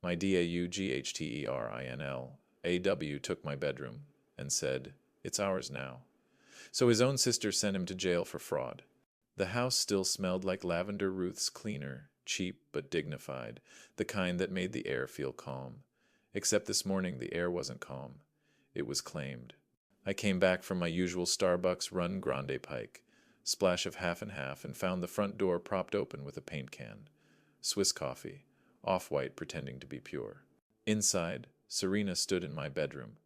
My DAUGHTERINL took my bedroom and said, "It's ours now." So his own sister sent him to jail for fraud. The house still smelled like Lavender Ruth's cleaner, cheap but dignified, the kind that made the air feel calm. Except this morning the air wasn't calm. It was claimed. I came back from my usual Starbucks run grande pike, splash of half and half, and found the front door propped open with a paint can. Swiss coffee, off-white pretending to be pure. Inside, Serena stood in my bedroom,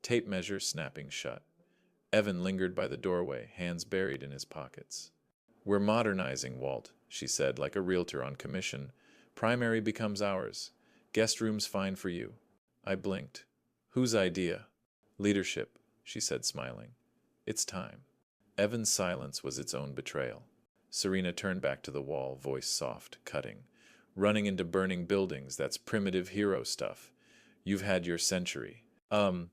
tape measure snapping shut. Evan lingered by the doorway, hands buried in his pockets. "We're modernizing, Walt," she said, like a realtor on commission. "Primary becomes ours. Guest room's fine for you." I blinked. "Whose idea?" "Leadership," she said, smiling. "It's time." Evan's silence was its own betrayal. Serena turned back to the wall, voice soft, cutting. "Running into burning buildings, that's primitive hero stuff. You've had your century." The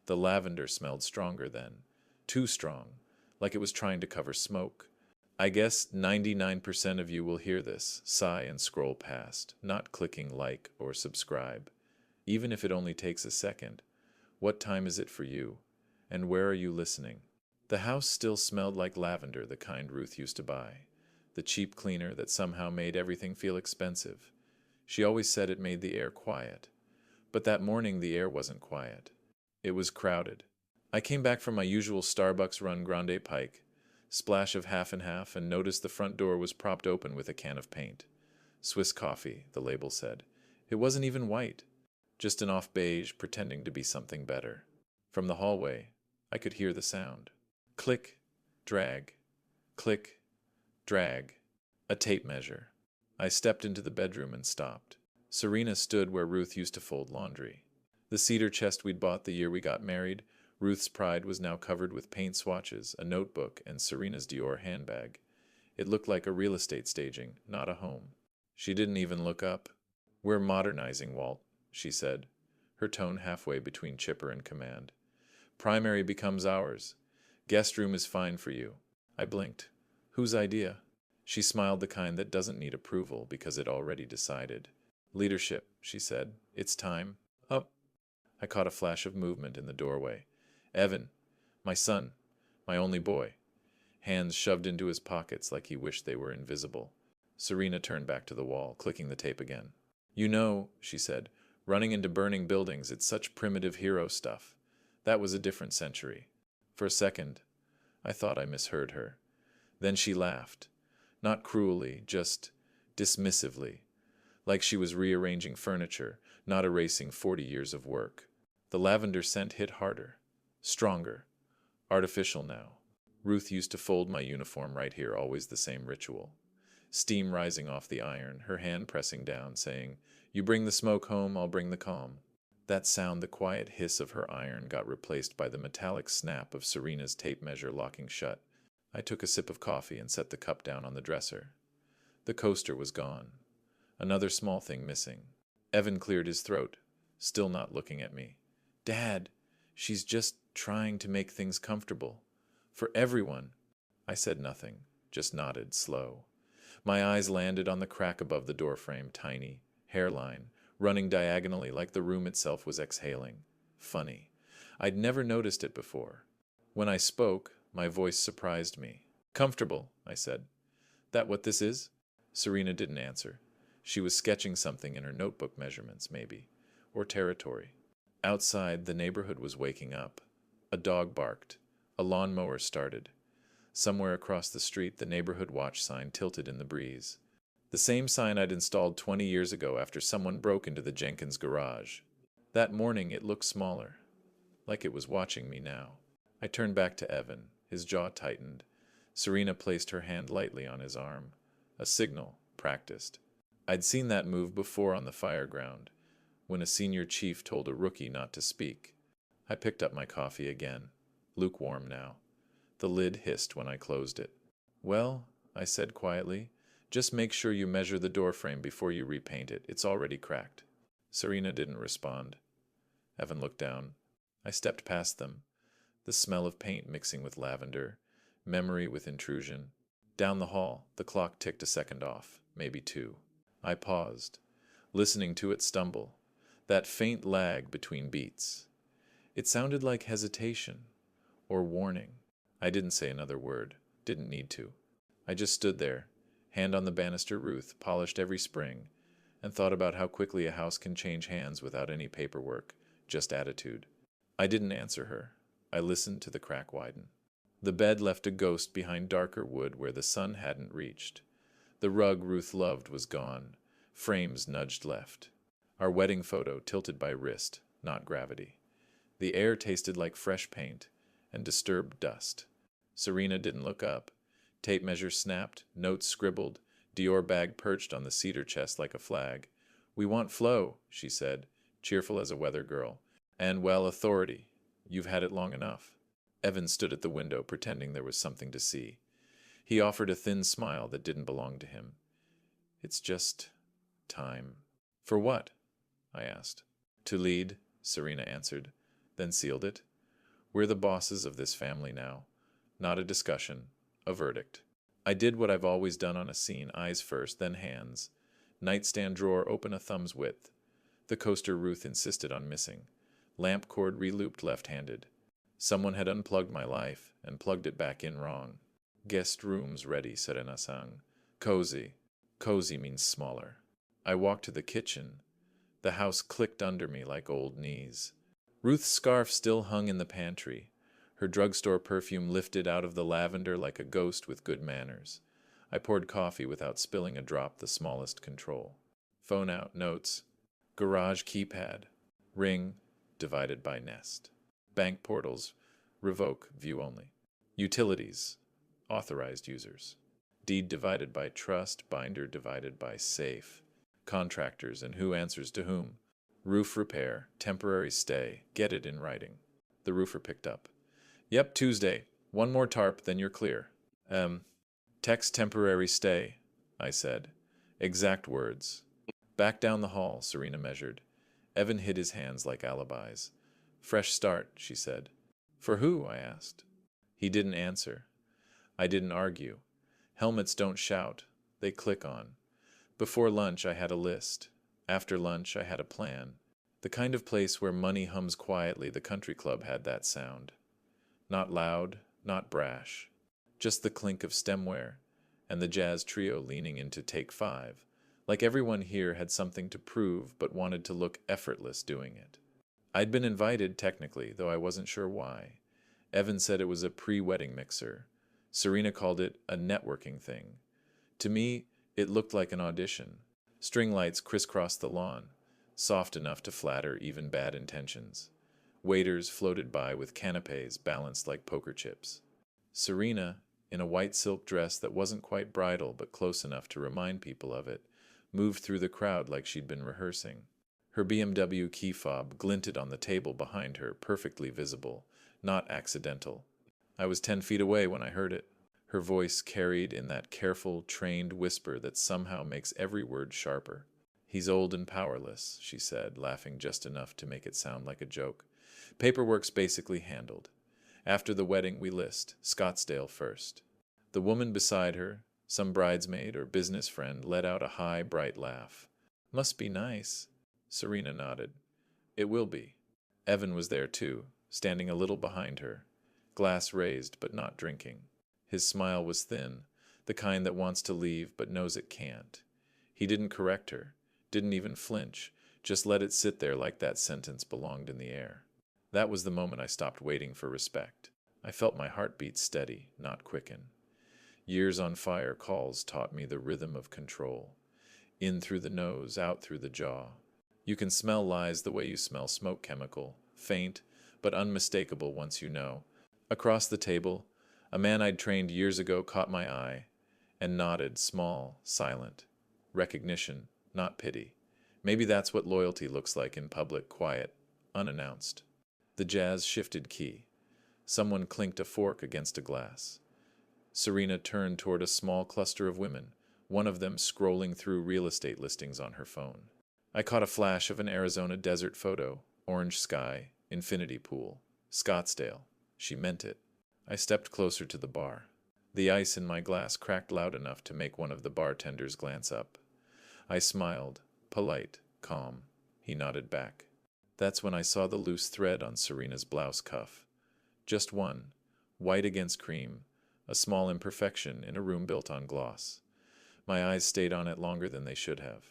lavender smelled stronger then. Too strong, like it was trying to cover smoke. "I guess 99% of you will hear this, sigh and scroll past, not clicking like or subscribe. Even if it only takes a second. What time is it for you? And where are you listening?" The house still smelled like lavender, the kind Ruth used to buy. The cheap cleaner that somehow made everything feel expensive. She always said it made the air quiet. But that morning the air wasn't quiet. It was crowded. I came back from my usual Starbucks run grande pike, splash of half and half, and noticed the front door was propped open with a can of paint. Swiss coffee, the label said. It wasn't even white, just an off beige pretending to be something better. From the hallway, I could hear the sound. Click, drag, click, drag. A tape measure. I stepped into the bedroom and stopped. Serena stood where Ruth used to fold laundry. The cedar chest we'd bought the year we got married, Ruth's pride, was now covered with paint swatches, a notebook, and Serena's Dior handbag. It looked like a real estate staging, not a home. She didn't even look up. "We're modernizing, Walt," she said, her tone halfway between chipper and command. "Primary becomes ours. Guest room is fine for you." I blinked. "Whose idea?" She smiled, the kind that doesn't need approval because it already decided. "Leadership," she said. "It's time." Up. I caught a flash of movement in the doorway. Evan, my son, my only boy. Hands shoved into his pockets like he wished they were invisible. Serena turned back to the wall, clicking the tape again. "You know," she said, "running into burning buildings, it's such primitive hero stuff. That was a different century." For a second, I thought I misheard her. Then she laughed. Not cruelly, just dismissively, like she was rearranging furniture, not erasing 40 years of work. The lavender scent hit harder, stronger, artificial now. Ruth used to fold my uniform right here, always the same ritual. Steam rising off the iron, her hand pressing down, saying, "You bring the smoke home, I'll bring the calm." That sound, the quiet hiss of her iron, got replaced by the metallic snap of Serena's tape measure locking shut. I took a sip of coffee and set the cup down on the dresser. The coaster was gone. Another small thing missing. Evan cleared his throat, still not looking at me. "Dad, she's just trying to make things comfortable. For everyone." I said nothing, just nodded, slow. My eyes landed on the crack above the doorframe, tiny, hairline, running diagonally like the room itself was exhaling. Funny. I'd never noticed it before. When I spoke, my voice surprised me. "Comfortable," I said. "That what this is?" Serena didn't answer. She was sketching something in her notebook, measurements, maybe, or territory. Outside, the neighborhood was waking up. A dog barked. A lawnmower started. Somewhere across the street, the neighborhood watch sign tilted in the breeze. The same sign I'd installed 20 years ago after someone broke into the Jenkins garage. That morning, it looked smaller, like it was watching me now. I turned back to Evan. His jaw tightened. Serena placed her hand lightly on his arm. A signal, practiced. I'd seen that move before on the fire ground, when a senior chief told a rookie not to speak. I picked up my coffee again, lukewarm now. The lid hissed when I closed it. "Well," I said quietly, "just make sure you measure the doorframe before you repaint it. It's already cracked." Serena didn't respond. Evan looked down. I stepped past them, the smell of paint mixing with lavender, memory with intrusion. Down the hall, the clock ticked a second off, maybe two. I paused, listening to it stumble, that faint lag between beats. It sounded like hesitation or warning. I didn't say another word, didn't need to. I just stood there, hand on the banister roof, polished every spring, and thought about how quickly a house can change hands without any paperwork, just attitude. I didn't answer her. I listened to the crack widen. The bed left a ghost behind darker wood where the sun hadn't reached. The rug Ruth loved was gone. Frames nudged left. Our wedding photo tilted by wrist, not gravity. The air tasted like fresh paint and disturbed dust. Serena didn't look up. Tape measure snapped, notes scribbled, Dior bag perched on the cedar chest like a flag. "We want flow," she said, cheerful as a weather girl. "And, well, authority. You've had it long enough." Evan stood at the window, pretending there was something to see. He offered a thin smile that didn't belong to him. "It's just time." "For what?" I asked. "To lead," Serena answered, then sealed it. "We're the bosses of this family now. Not a discussion, a verdict." I did what I've always done on a scene, eyes first, then hands. Nightstand drawer open a thumb's width. The coaster Ruth insisted on missing. Lamp cord relooped left-handed. Someone had unplugged my life and plugged it back in wrong. "Guest rooms ready," Serena sang. "Cozy." Cozy means smaller. I walked to the kitchen. The house clicked under me like old knees. Ruth's scarf still hung in the pantry. Her drugstore perfume lifted out of the lavender like a ghost with good manners. I poured coffee without spilling a drop, the smallest control. Phone out, notes. Garage keypad. Ring, divided by nest. Bank portals, revoke, view only. Utilities, authorized users. Deed divided by trust, binder divided by safe. Contractors and who answers to whom. Roof repair, temporary stay, get it in writing. The roofer picked up. "Yep, Tuesday. One more tarp, then you're clear." Text temporary stay," I said. Exact words. "Back down the hall," Serena measured. Evan hid his hands like alibis. "Fresh start," she said. "For who?" I asked. He didn't answer. I didn't argue. Helmets don't shout. They click on. Before lunch, I had a list. After lunch, I had a plan. The kind of place where money hums quietly, the country club had that sound. Not loud, not brash. Just the clink of stemware, and the jazz trio leaning into take 5, like everyone here had something to prove but wanted to look effortless doing it. I'd been invited, technically, though I wasn't sure why. Evan said it was a pre-wedding mixer. Serena called it a networking thing. To me, it looked like an audition. String lights crisscrossed the lawn, soft enough to flatter even bad intentions. Waiters floated by with canapes balanced like poker chips. Serena, in a white silk dress that wasn't quite bridal but close enough to remind people of it, moved through the crowd like she'd been rehearsing. Her BMW key fob glinted on the table behind her, perfectly visible, not accidental. I was 10 feet away when I heard it. Her voice carried in that careful, trained whisper that somehow makes every word sharper. "He's old and powerless," she said, laughing just enough to make it sound like a joke. "Paperwork's basically handled. After the wedding, we list Scottsdale first." The woman beside her, some bridesmaid or business friend, let out a high, bright laugh. "Must be nice." Serena nodded. "It will be." Evan was there too, standing a little behind her, glass raised but not drinking. His smile was thin, the kind that wants to leave but knows it can't. He didn't correct her, didn't even flinch, just let it sit there like that sentence belonged in the air. That was the moment I stopped waiting for respect. I felt my heartbeat steady, not quicken. Years on fire calls taught me the rhythm of control. In through the nose, out through the jaw. You can smell lies the way you smell smoke chemical, faint but unmistakable once you know. Across the table, a man I'd trained years ago caught my eye and nodded, small, silent. Recognition, not pity. Maybe that's what loyalty looks like in public, quiet, unannounced. The jazz shifted key. Someone clinked a fork against a glass. Serena turned toward a small cluster of women, one of them scrolling through real estate listings on her phone. I caught a flash of an Arizona desert photo, orange sky, infinity pool. Scottsdale. She meant it. I stepped closer to the bar. The ice in my glass cracked loud enough to make one of the bartenders glance up. I smiled, polite, calm. He nodded back. That's when I saw the loose thread on Serena's blouse cuff. Just one, white against cream, a small imperfection in a room built on gloss. My eyes stayed on it longer than they should have.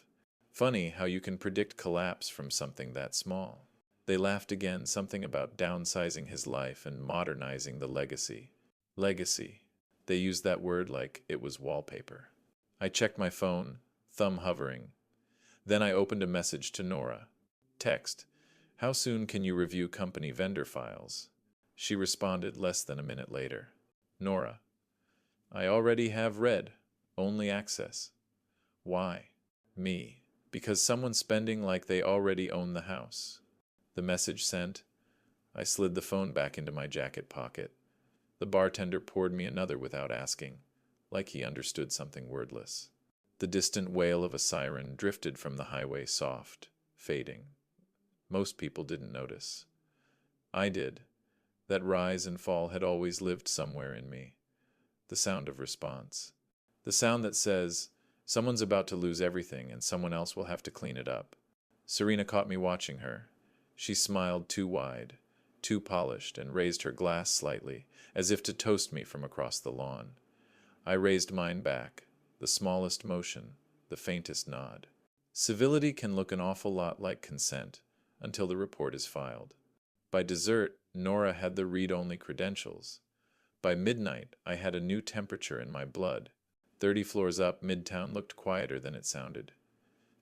Funny how you can predict collapse from something that small. They laughed again, something about downsizing his life and modernizing the legacy. Legacy. They used that word like it was wallpaper. I checked my phone, thumb hovering. Then I opened a message to Nora. Text. How soon can you review company vendor files? She responded less than a minute later. Nora. I already have read. Only access. Why? Me. Because someone's spending like they already own the house. The message sent. I slid the phone back into my jacket pocket. The bartender poured me another without asking, like he understood something wordless. The distant wail of a siren drifted from the highway soft, fading. Most people didn't notice. I did. That rise and fall had always lived somewhere in me. The sound of response. The sound that says, someone's about to lose everything and someone else will have to clean it up. Serena caught me watching her. She smiled too wide, too polished, and raised her glass slightly, as if to toast me from across the lawn. I raised mine back, the smallest motion, the faintest nod. Civility can look an awful lot like consent, until the report is filed. By dessert, Nora had the read-only credentials. By midnight, I had a new temperature in my blood. 30 floors up, Midtown looked quieter than it sounded.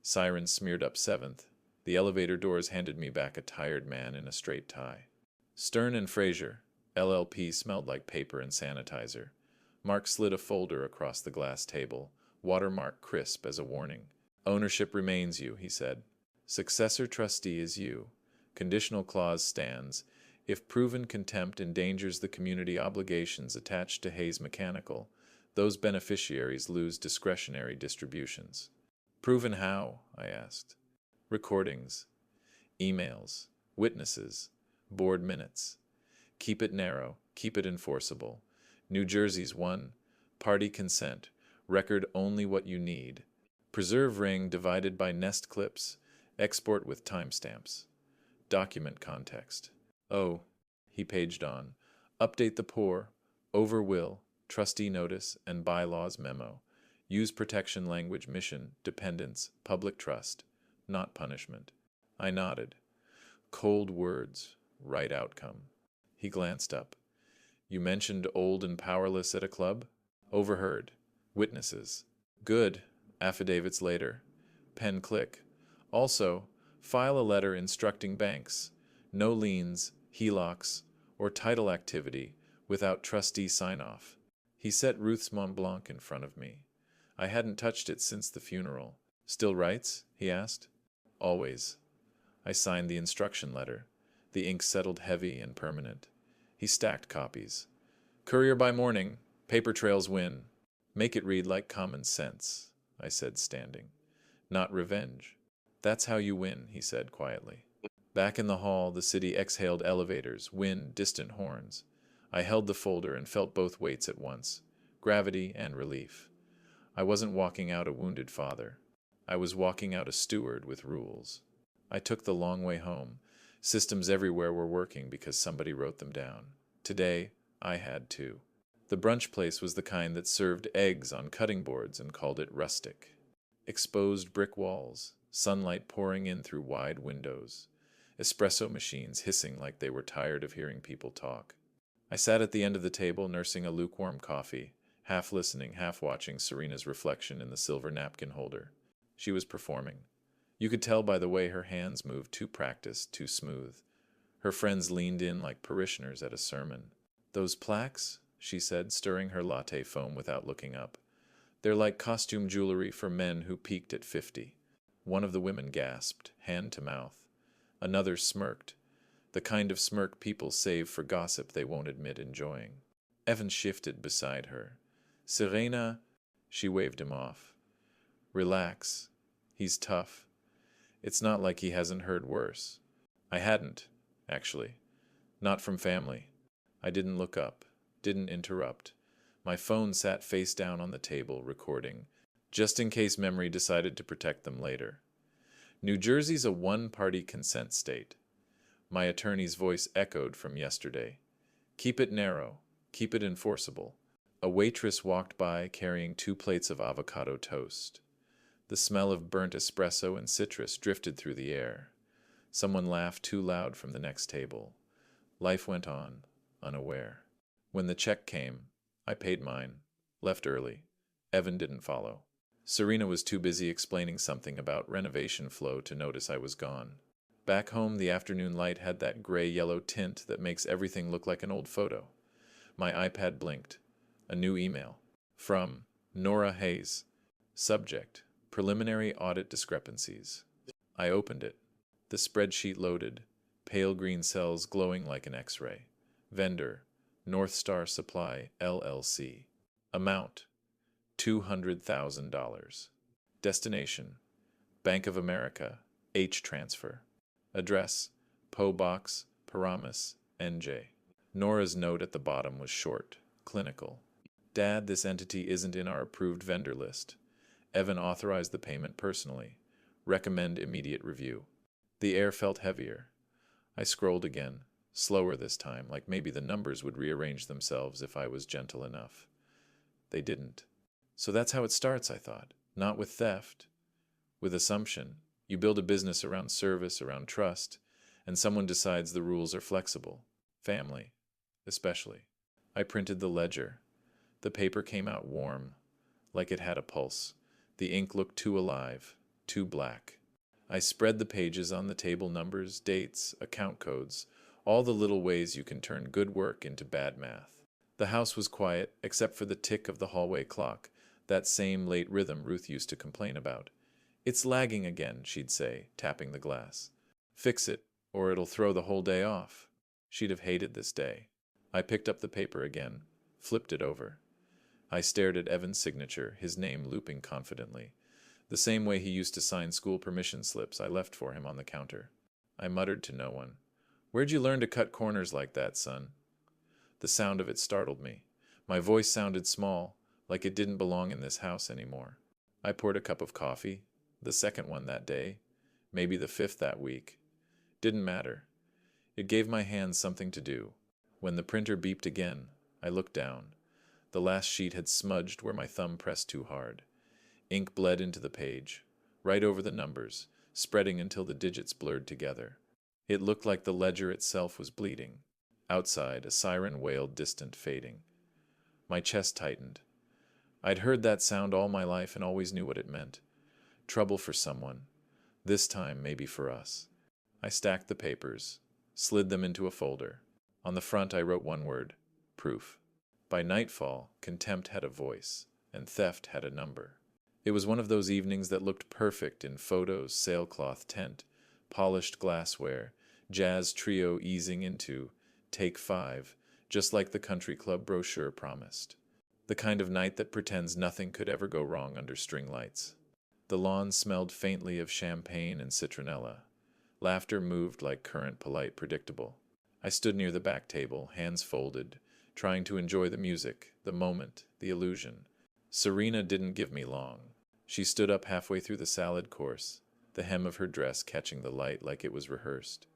Sirens smeared up 7th. The elevator doors handed me back a tired man in a straight tie. Stern and Fraser, LLP, smelled like paper and sanitizer. Mark slid a folder across the glass table, watermark crisp as a warning. Ownership remains you, he said. Successor trustee is you. Conditional clause stands. If proven contempt endangers the community obligations attached to Hayes Mechanical, those beneficiaries lose discretionary distributions. Proven how? I asked. Recordings, emails, witnesses, board minutes. Keep it narrow, keep it enforceable. New Jersey's one. Party consent. Record only what you need. Preserve ring divided by nest clips. Export with timestamps. Document context. Oh, he paged on. Update the poor. Over will. Trustee notice and bylaws memo. Use protection language mission, dependence, public trust, not punishment. I nodded. Cold words, right outcome. He glanced up. You mentioned old and powerless at a club? Overheard. Witnesses. Good. Affidavits later. Pen click. Also, file a letter instructing banks. No liens, HELOCs, or title activity without trustee sign-off. He set Ruth's Mont Blanc in front of me. I hadn't touched it since the funeral. Still writes? He asked. Always. I signed the instruction letter. The ink settled heavy and permanent. He stacked copies. Courier by morning. Paper trails win. Make it read like common sense, I said, standing. Not revenge. That's how you win, he said quietly. Back in the hall, the city exhaled elevators, wind, distant horns. I held the folder and felt both weights at once, gravity and relief. I wasn't walking out a wounded father. I was walking out a steward with rules. I took the long way home. Systems everywhere were working because somebody wrote them down. Today, I had to. The brunch place was the kind that served eggs on cutting boards and called it rustic. Exposed brick walls, sunlight pouring in through wide windows, espresso machines hissing like they were tired of hearing people talk. I sat at the end of the table nursing a lukewarm coffee, half listening, half watching Serena's reflection in the silver napkin holder. She was performing. You could tell by the way her hands moved, too practiced, too smooth. Her friends leaned in like parishioners at a sermon. Those plaques, she said, stirring her latte foam without looking up. They're like costume jewelry for men who peaked at 50. One of the women gasped, hand to mouth. Another smirked, the kind of smirk people save for gossip they won't admit enjoying. Evan shifted beside her. Serena, she waved him off. Relax. He's tough. It's not like he hasn't heard worse. I hadn't, actually. Not from family. I didn't look up, didn't interrupt. My phone sat face down on the table, recording, just in case memory decided to protect them later. New Jersey's a one-party consent state. My attorney's voice echoed from yesterday. Keep it narrow. Keep it enforceable. A waitress walked by carrying 2 plates of avocado toast. The smell of burnt espresso and citrus drifted through the air. Someone laughed too loud from the next table. Life went on, unaware. When the check came, I paid mine, left early. Evan didn't follow. Serena was too busy explaining something about renovation flow to notice I was gone. Back home, the afternoon light had that gray-yellow tint that makes everything look like an old photo. My iPad blinked. A new email. From Nora Hayes. Subject: Preliminary audit discrepancies. I opened it. The spreadsheet loaded, pale green cells glowing like an X-ray. Vendor: North Star Supply, LLC. Amount: $200,000. Destination: Bank of America, H transfer. Address: P.O. Box, Paramus, NJ. Nora's note at the bottom was short, clinical. Dad, this entity isn't in our approved vendor list. Evan authorized the payment personally. Recommend immediate review. The air felt heavier. I scrolled again, slower this time, like maybe the numbers would rearrange themselves if I was gentle enough. They didn't. So that's how it starts, I thought. Not with theft. With assumption. You build a business around service, around trust, and someone decides the rules are flexible. Family, especially. I printed the ledger. The paper came out warm, like it had a pulse. The ink looked too alive, too black. I spread the pages on the table, numbers, dates, account codes, all the little ways you can turn good work into bad math. The house was quiet, except for the tick of the hallway clock, that same late rhythm Ruth used to complain about. It's lagging again, she'd say, tapping the glass. Fix it, or it'll throw the whole day off. She'd have hated this day. I picked up the paper again, flipped it over. I stared at Evan's signature, his name looping confidently, the same way he used to sign school permission slips I left for him on the counter. I muttered to no one. Where'd you learn to cut corners like that, son? The sound of it startled me. My voice sounded small, like it didn't belong in this house anymore. I poured a cup of coffee, the second one that day, maybe the 5th that week. Didn't matter. It gave my hands something to do. When the printer beeped again, I looked down. The last sheet had smudged where my thumb pressed too hard. Ink bled into the page, right over the numbers, spreading until the digits blurred together. It looked like the ledger itself was bleeding. Outside, a siren wailed, distant, fading. My chest tightened. I'd heard that sound all my life and always knew what it meant. Trouble for someone. This time, maybe for us. I stacked the papers, slid them into a folder. On the front, I wrote one word: proof. By nightfall, contempt had a voice, and theft had a number. It was one of those evenings that looked perfect in photos, sailcloth tent, polished glassware, jazz trio easing into Take 5, just like the country club brochure promised. The kind of night that pretends nothing could ever go wrong under string lights. The lawn smelled faintly of champagne and citronella. Laughter moved like current, polite, predictable. I stood near the back table, hands folded, trying to enjoy the music, the moment, the illusion. Serena didn't give me long. She stood up halfway through the salad course, the hem of her dress catching the light like it was rehearsed.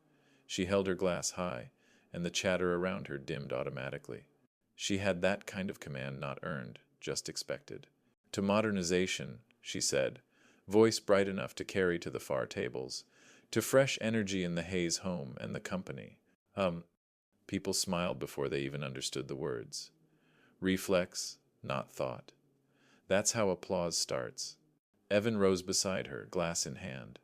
She held her glass high, and the chatter around her dimmed automatically. She had that kind of command not earned, just expected. To modernization, she said, voice bright enough to carry to the far tables, to fresh energy in the Hayes home and the company. People smiled before they even understood the words. Reflex, not thought. That's how applause starts. Evan rose beside her, glass in hand.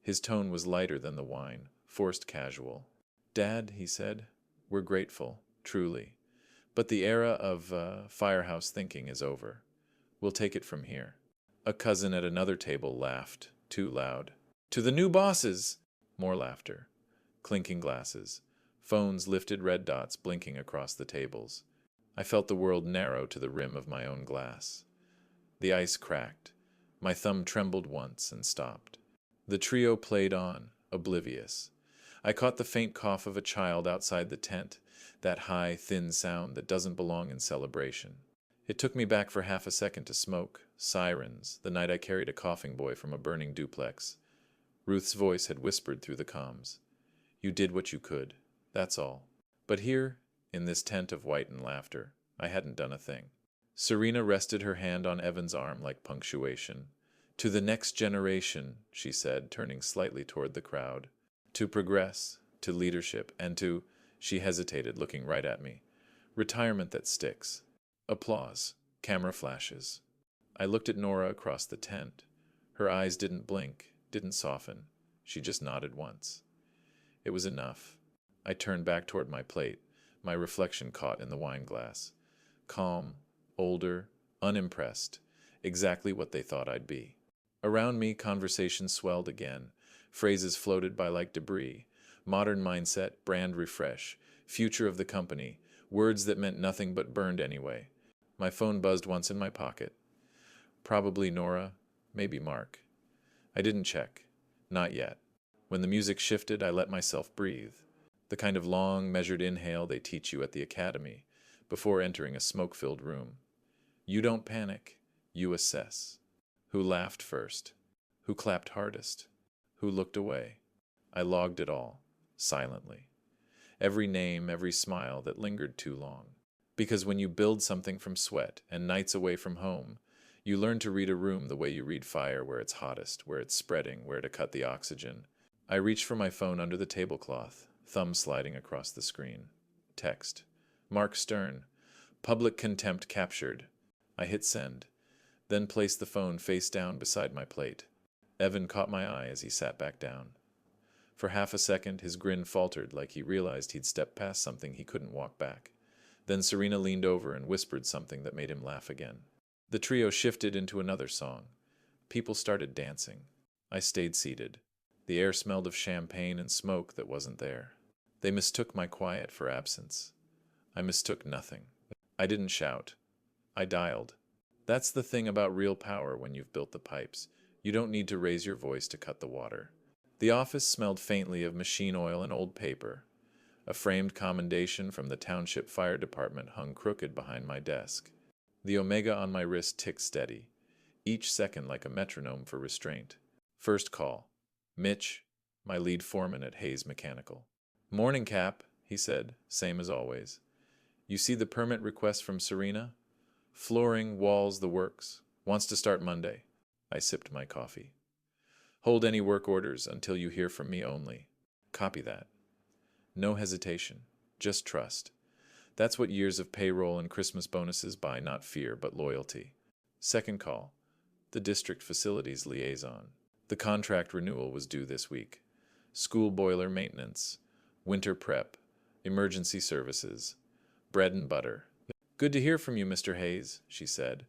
His tone was lighter than the wine, forced casual. Dad, he said, we're grateful, truly. But the era of firehouse thinking is over. We'll take it from here. A cousin at another table laughed, too loud. To the new bosses! More laughter. Clinking glasses. Phones lifted red dots blinking across the tables. I felt the world narrow to the rim of my own glass. The ice cracked. My thumb trembled once and stopped. The trio played on, oblivious. I caught the faint cough of a child outside the tent, that high, thin sound that doesn't belong in celebration. It took me back for half a second to smoke, sirens, the night I carried a coughing boy from a burning duplex. Ruth's voice had whispered through the comms. You did what you could. That's all. But here, in this tent of white and laughter, I hadn't done a thing. Serena rested her hand on Evan's arm like punctuation. To the next generation, she said, turning slightly toward the crowd. To progress, to leadership, and to, she hesitated, looking right at me, retirement that sticks. Applause. Camera flashes. I looked at Nora across the tent. Her eyes didn't blink, didn't soften. She just nodded once. It was enough. I turned back toward my plate, my reflection caught in the wine glass. Calm, older, unimpressed, exactly what they thought I'd be. Around me, conversation swelled again. Phrases floated by like debris. Modern mindset, brand refresh, future of the company, words that meant nothing but burned anyway. My phone buzzed once in my pocket. Probably Nora, maybe Mark. I didn't check. Not yet. When the music shifted, I let myself breathe. The kind of long, measured inhale they teach you at the academy, before entering a smoke-filled room. You don't panic. You assess. Who laughed first? Who clapped hardest? Who looked away? I logged it all, silently. Every name, every smile that lingered too long. Because when you build something from sweat and nights away from home, you learn to read a room the way you read fire, where it's hottest, where it's spreading, where to cut the oxygen. I reached for my phone under the tablecloth, thumb sliding across the screen. Text. Mark Stern. Public contempt captured. I hit send, then placed the phone face down beside my plate. Evan caught my eye as he sat back down. For half a second, his grin faltered like he realized he'd stepped past something he couldn't walk back. Then Serena leaned over and whispered something that made him laugh again. The trio shifted into another song. People started dancing. I stayed seated. The air smelled of champagne and smoke that wasn't there. They mistook my quiet for absence. I mistook nothing. I didn't shout. I dialed. That's the thing about real power when you've built the pipes. You don't need to raise your voice to cut the water. The office smelled faintly of machine oil and old paper. A framed commendation from the township fire department hung crooked behind my desk. The omega on my wrist ticked steady, each second like a metronome for restraint. First call. Mitch, my lead foreman at Hayes Mechanical. Morning, Cap, he said, same as always. You see the permit request from Serena? Flooring, walls, the works. Wants to start Monday. I sipped my coffee. Hold any work orders until you hear from me only. Copy that. No hesitation, just trust. That's what years of payroll and Christmas bonuses buy, not fear, but loyalty. Second call. The district facilities liaison. The contract renewal was due this week. School boiler maintenance, winter prep, emergency services, bread and butter. Good to hear from you, Mr. Hayes, she said.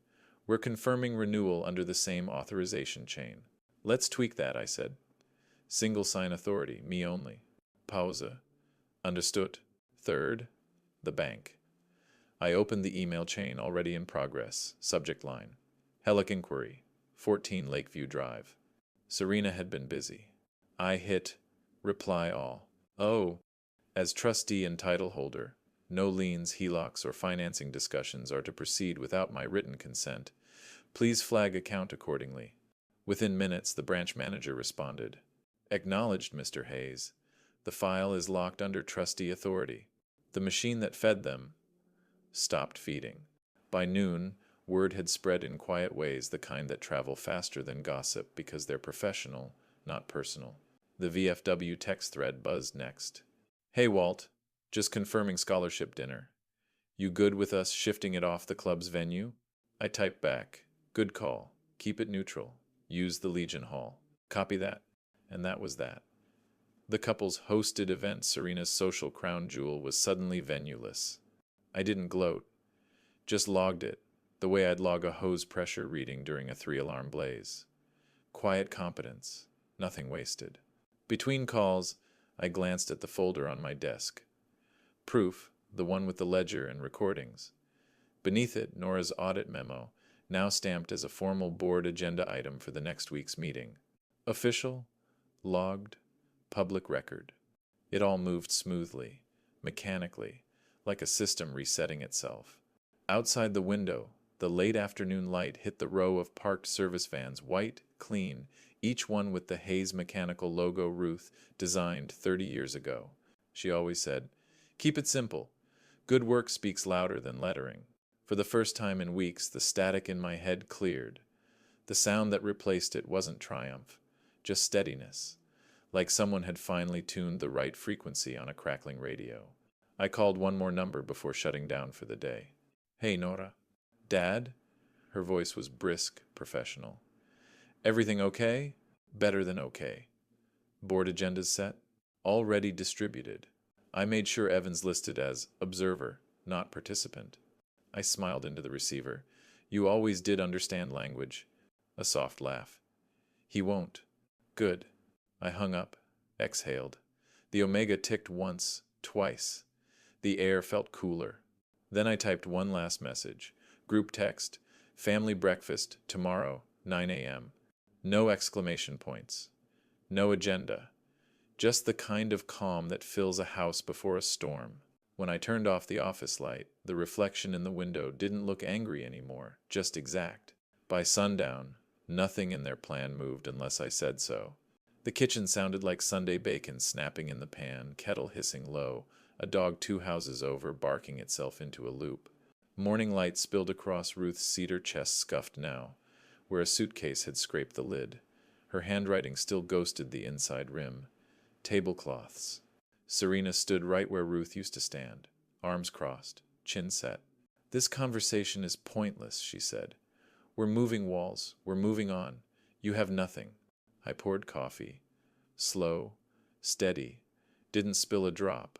We're confirming renewal under the same authorization chain. Let's tweak that, I said. Single sign authority, me only. Pause. Understood. Third, the bank. I opened the email chain already in progress. Subject line. Hellick inquiry. 14 Lakeview Drive. Serena had been busy. I hit reply all. Oh, as trustee and title holder, no liens, HELOCs, or financing discussions are to proceed without my written consent. Please flag account accordingly. Within minutes, the branch manager responded. Acknowledged, Mr. Hayes. The file is locked under trustee authority. The machine that fed them stopped feeding. By noon, word had spread in quiet ways, the kind that travel faster than gossip because they're professional, not personal. The VFW text thread buzzed next. Hey, Walt. Just confirming scholarship dinner. You good with us shifting it off the club's venue? I typed back. Good call. Keep it neutral. Use the Legion Hall. Copy that. And that was that. The couple's hosted event, Serena's social crown jewel, was suddenly venueless. I didn't gloat. Just logged it, the way I'd log a hose pressure reading during a 3-alarm blaze. Quiet competence. Nothing wasted. Between calls, I glanced at the folder on my desk. Proof, the one with the ledger and recordings. Beneath it, Nora's audit memo, now stamped as a formal board agenda item for the next week's meeting. Official, logged, public record. It all moved smoothly, mechanically, like a system resetting itself. Outside the window, the late afternoon light hit the row of parked service vans, white, clean, each one with the Hayes Mechanical logo Ruth designed 30 years ago. She always said, "Keep it simple. Good work speaks louder than lettering." For the first time in weeks, the static in my head cleared. The sound that replaced it wasn't triumph, just steadiness, like someone had finally tuned the right frequency on a crackling radio. I called one more number before shutting down for the day. "Hey, Nora." "Dad?" Her voice was brisk, professional. "Everything okay?" "Better than okay." "Board agendas set?" "Already distributed." I made sure Evans listed as observer, not participant. I smiled into the receiver. "You always did understand language." A soft laugh. "He won't." "Good." I hung up, exhaled. The Omega ticked once, twice. The air felt cooler. Then I typed one last message. Group text. "Family breakfast, tomorrow, 9 a.m. No exclamation points. No agenda. Just the kind of calm that fills a house before a storm. When I turned off the office light, the reflection in the window didn't look angry anymore, just exact. By sundown, nothing in their plan moved unless I said so. The kitchen sounded like Sunday bacon snapping in the pan, kettle hissing low, a dog 2 houses over barking itself into a loop. Morning light spilled across Ruth's cedar chest, scuffed now, where a suitcase had scraped the lid. Her handwriting still ghosted the inside rim. Tablecloths. Serena stood right where Ruth used to stand, arms crossed, chin set. "This conversation is pointless," she said. "We're moving walls. We're moving on. You have nothing." I poured coffee. Slow, steady, didn't spill a drop.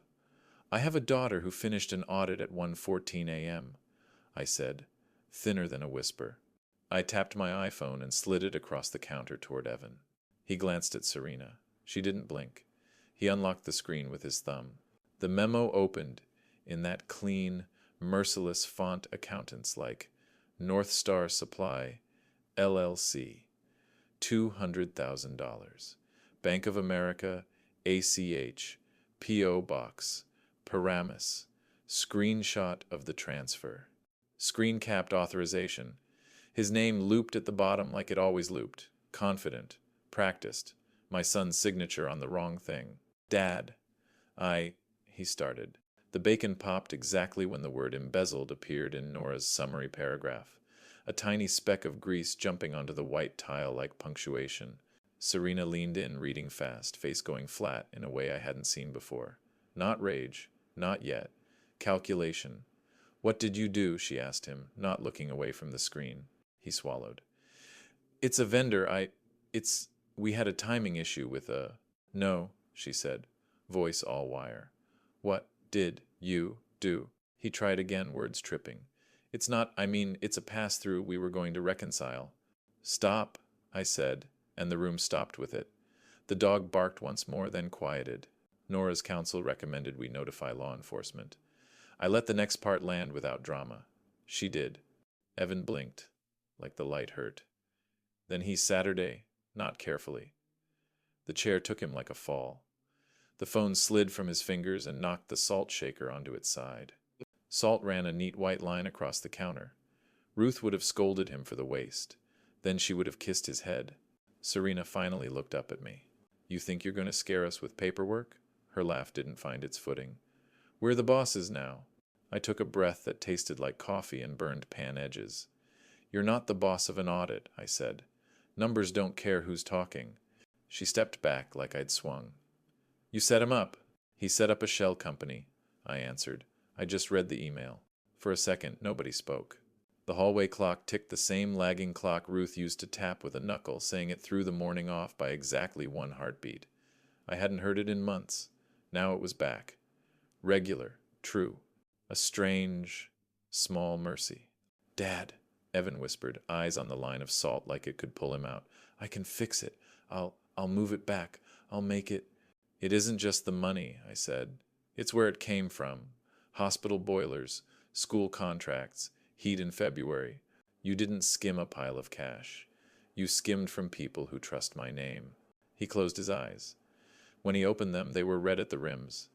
"I have a daughter who finished an audit at 1:14 a.m., I said, thinner than a whisper. I tapped my iPhone and slid it across the counter toward Evan. He glanced at Serena. She didn't blink. He unlocked the screen with his thumb. The memo opened in that clean, merciless font accountants like North Star Supply, LLC, $200,000. Bank of America, ACH, P.O. Box, Paramus, screenshot of the transfer. Screen capped authorization. His name looped at the bottom like it always looped. Confident. Practiced. My son's signature on the wrong thing. "Dad, he started. The bacon popped exactly when the word embezzled appeared in Nora's summary paragraph. A tiny speck of grease jumping onto the white tile like punctuation. Serena leaned in, reading fast, face going flat in a way I hadn't seen before. Not rage. Not yet. Calculation. "What did you do?" she asked him, not looking away from the screen. He swallowed. "It's a vendor. We had a timing issue with a..." "No," she said, voice all wire. "What did you do?" He tried again, words tripping. "It's not, it's a pass-through we were going to reconcile." "Stop," I said, and the room stopped with it. The dog barked once more, then quieted. Nora's counsel recommended we notify law enforcement. I let the next part land without drama. She did. Evan blinked, like the light hurt. "Then he's Saturday," not carefully. The chair took him like a fall. The phone slid from his fingers and knocked the salt shaker onto its side. Salt ran a neat white line across the counter. Ruth would have scolded him for the waste. Then she would have kissed his head. Serena finally looked up at me. "You think you're going to scare us with paperwork?" Her laugh didn't find its footing. "We're the bosses now." I took a breath that tasted like coffee and burned pan edges. "You're not the boss of an audit," I said. "Numbers don't care who's talking." She stepped back like I'd swung. "You set him up." "He set up a shell company," I answered. I just read the email. For a second, nobody spoke. The hallway clock ticked the same lagging clock Ruth used to tap with a knuckle, saying it threw the morning off by exactly 1 heartbeat. I hadn't heard it in months. Now it was back. Regular, true. A strange, small mercy. "Dad," Evan whispered, eyes on the line of salt like it could pull him out. "I can fix it. I'll move it back. I'll make it..." "It isn't just the money," I said. "It's where it came from. Hospital boilers, school contracts, heat in February. You didn't skim a pile of cash. You skimmed from people who trust my name." He closed his eyes. When he opened them, they were red at the rims.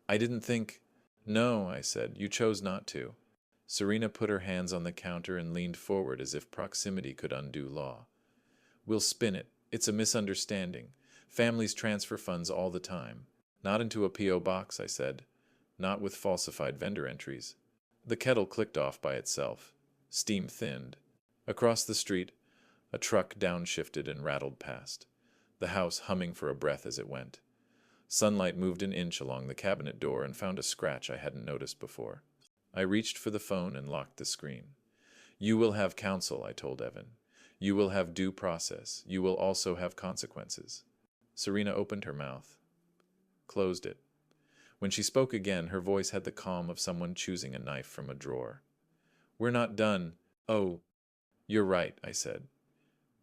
"I didn't think..." "No," I said. "You chose not to." Serena put her hands on the counter and leaned forward as if proximity could undo law. We'll spin it. It's a misunderstanding. Families transfer funds all the time. Not into a P.O. box, I said. Not with falsified vendor entries. The kettle clicked off by itself. Steam thinned. Across the street, a truck downshifted and rattled past, the house humming for a breath as it went. Sunlight moved an inch along the cabinet door and found a scratch I hadn't noticed before. I reached for the phone and locked the screen. You will have counsel, I told Evan. You will have due process. You will also have consequences. Serena opened her mouth, closed it. When she spoke again, her voice had the calm of someone choosing a knife from a drawer. We're not done. Oh, you're right, I said.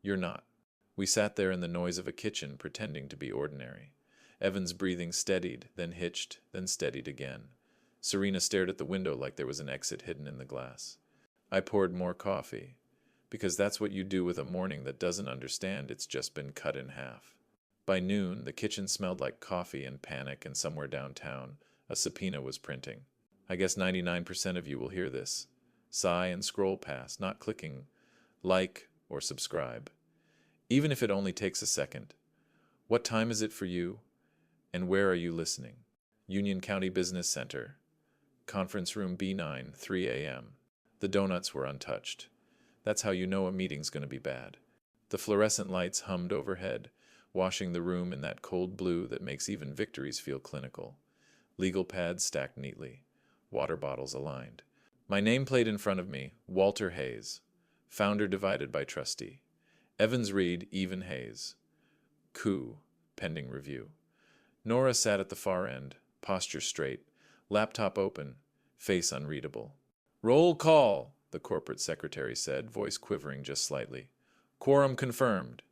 You're not. We sat there in the noise of a kitchen, pretending to be ordinary. Evan's breathing steadied, then hitched, then steadied again. Serena stared at the window like there was an exit hidden in the glass. I poured more coffee, because that's what you do with a morning that doesn't understand it's just been cut in half. By noon, the kitchen smelled like coffee and panic, and somewhere downtown, a subpoena was printing. I guess 99% of you will hear this. Sigh and scroll past, not clicking like or subscribe. Even if it only takes a second. What time is it for you? And where are you listening? Union County Business Center. Conference room B9, 3 a.m. The donuts were untouched. That's how you know a meeting's going to be bad. The fluorescent lights hummed overhead, washing the room in that cold blue that makes even victories feel clinical. Legal pads stacked neatly. Water bottles aligned. My nameplate in front of me, Walter Hayes. Founder divided by trustee. Evans Reed, Even Hayes. Coup, pending review. Nora sat at the far end, posture straight, laptop open, face unreadable. Roll call, the corporate secretary said, voice quivering just slightly. Quorum confirmed.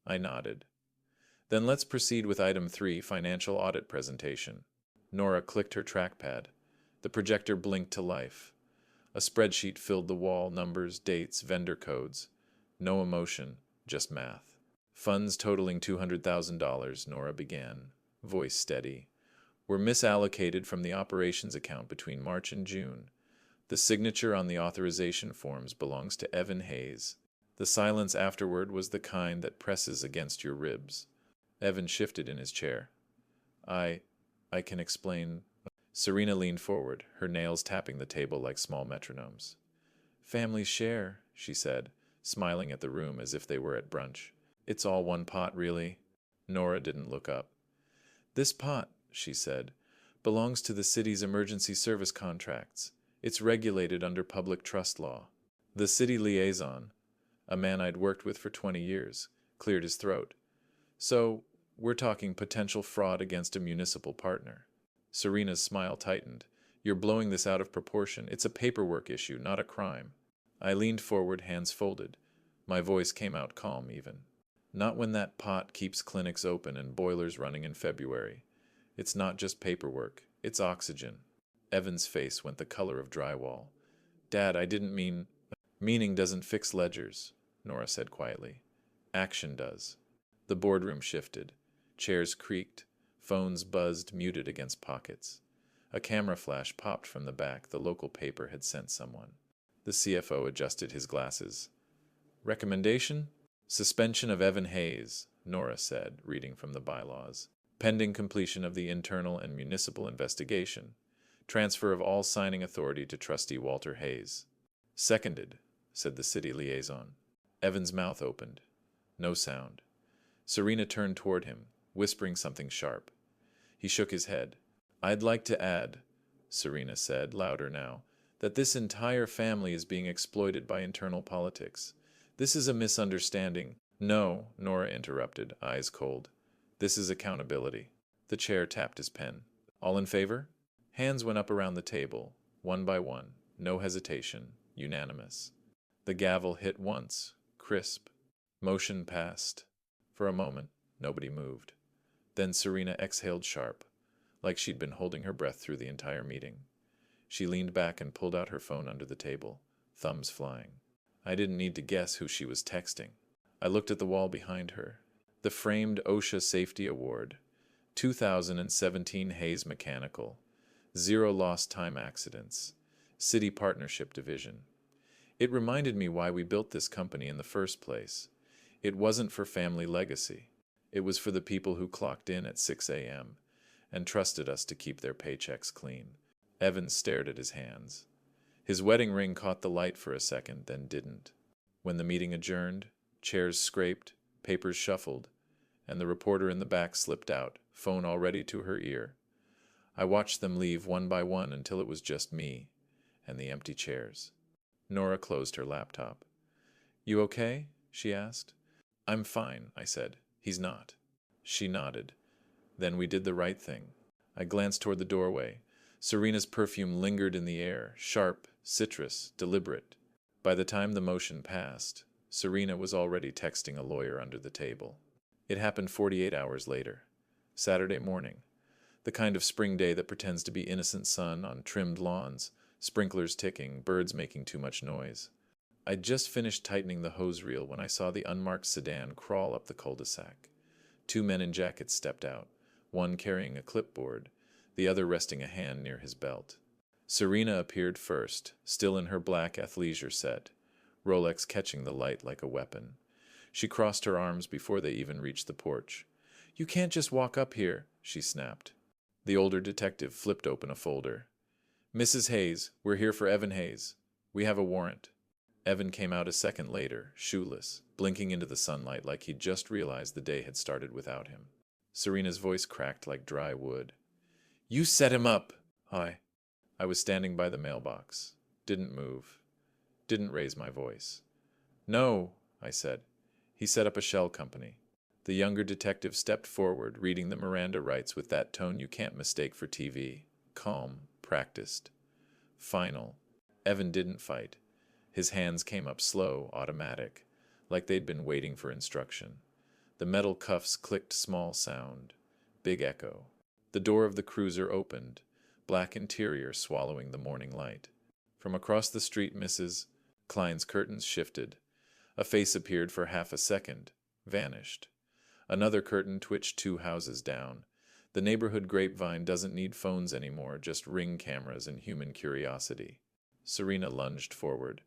I nodded. Then let's proceed with item 3, financial audit presentation. Nora clicked her trackpad. The projector blinked to life. A spreadsheet filled the wall, numbers, dates, vendor codes. No emotion, just math. Funds totaling $200,000, Nora began, voice steady, were misallocated from the operations account between March and June. The signature on the authorization forms belongs to Evan Hayes. The silence afterward was the kind that presses against your ribs. Evan shifted in his chair. I can explain. Serena leaned forward, her nails tapping the table like small metronomes. Families share, she said, smiling at the room as if they were at brunch. It's all one pot, really. Nora didn't look up. This pot, she said, belongs to the city's emergency service contracts. It's regulated under public trust law. The city liaison, a man I'd worked with for 20 years, cleared his throat. So, we're talking potential fraud against a municipal partner. Serena's smile tightened. You're blowing this out of proportion. It's a paperwork issue, not a crime. I leaned forward, hands folded. My voice came out calm, even. Not when that pot keeps clinics open and boilers running in February. It's not just paperwork. It's oxygen. Evan's face went the color of drywall. Dad, I didn't mean... Meaning doesn't fix ledgers, Nora said quietly. Action does. The boardroom shifted. Chairs creaked. Phones buzzed, muted against pockets. A camera flash popped from the back. The local paper had sent someone. The CFO adjusted his glasses. Recommendation? Suspension of Evan Hayes, Nora said, reading from the bylaws. Pending completion of the internal and municipal investigation. Transfer of all signing authority to Trustee Walter Hayes. Seconded, said the city liaison. Evan's mouth opened. No sound. Serena turned toward him, whispering something sharp. He shook his head. I'd like to add, Serena said, louder now, that this entire family is being exploited by internal politics. This is a misunderstanding. No, Nora interrupted, eyes cold. This is accountability. The chair tapped his pen. All in favor? Hands went up around the table, one by one, no hesitation, unanimous. The gavel hit once, crisp. Motion passed. For a moment, nobody moved. Then Serena exhaled sharp, like she'd been holding her breath through the entire meeting. She leaned back and pulled out her phone under the table, thumbs flying. I didn't need to guess who she was texting. I looked at the wall behind her. The framed OSHA Safety Award, 2017 Hayes Mechanical, 0 lost time accidents, City Partnership Division. It reminded me why we built this company in the first place. It wasn't for family legacy. It was for the people who clocked in at 6 a.m. and trusted us to keep their paychecks clean. Evan stared at his hands. His wedding ring caught the light for a second, then didn't. When the meeting adjourned, chairs scraped, papers shuffled, and the reporter in the back slipped out, phone already to her ear. I watched them leave one by one until it was just me and the empty chairs. Nora closed her laptop. "You okay?" she asked. "I'm fine," I said. "He's not." She nodded. Then we did the right thing. I glanced toward the doorway. Serena's perfume lingered in the air, sharp, citrus, deliberate. By the time the motion passed, Serena was already texting a lawyer under the table. It happened 48 hours later. Saturday morning. The kind of spring day that pretends to be innocent sun on trimmed lawns, sprinklers ticking, birds making too much noise. I'd just finished tightening the hose reel when I saw the unmarked sedan crawl up the cul-de-sac. 2 men in jackets stepped out, one carrying a clipboard, the other resting a hand near his belt. Serena appeared first, still in her black athleisure set, Rolex catching the light like a weapon. She crossed her arms before they even reached the porch. "You can't just walk up here," she snapped. The older detective flipped open a folder. "Mrs. Hayes, we're here for Evan Hayes. We have a warrant." Evan came out a second later, shoeless, blinking into the sunlight like he'd just realized the day had started without him. Serena's voice cracked like dry wood. "You set him up!" "Hi." I was standing by the mailbox. Didn't move. Didn't raise my voice. "No," I said. "He set up a shell company." The younger detective stepped forward, reading the Miranda rights with that tone you can't mistake for TV. Calm, practiced. Final. Evan didn't fight. His hands came up slow, automatic, like they'd been waiting for instruction. The metal cuffs clicked small sound. Big echo. The door of the cruiser opened, black interior swallowing the morning light. From across the street, Mrs. Klein's curtains shifted. A face appeared for half a second, vanished. Another curtain twitched 2 houses down. The neighborhood grapevine doesn't need phones anymore, just ring cameras and human curiosity. Serena lunged forward.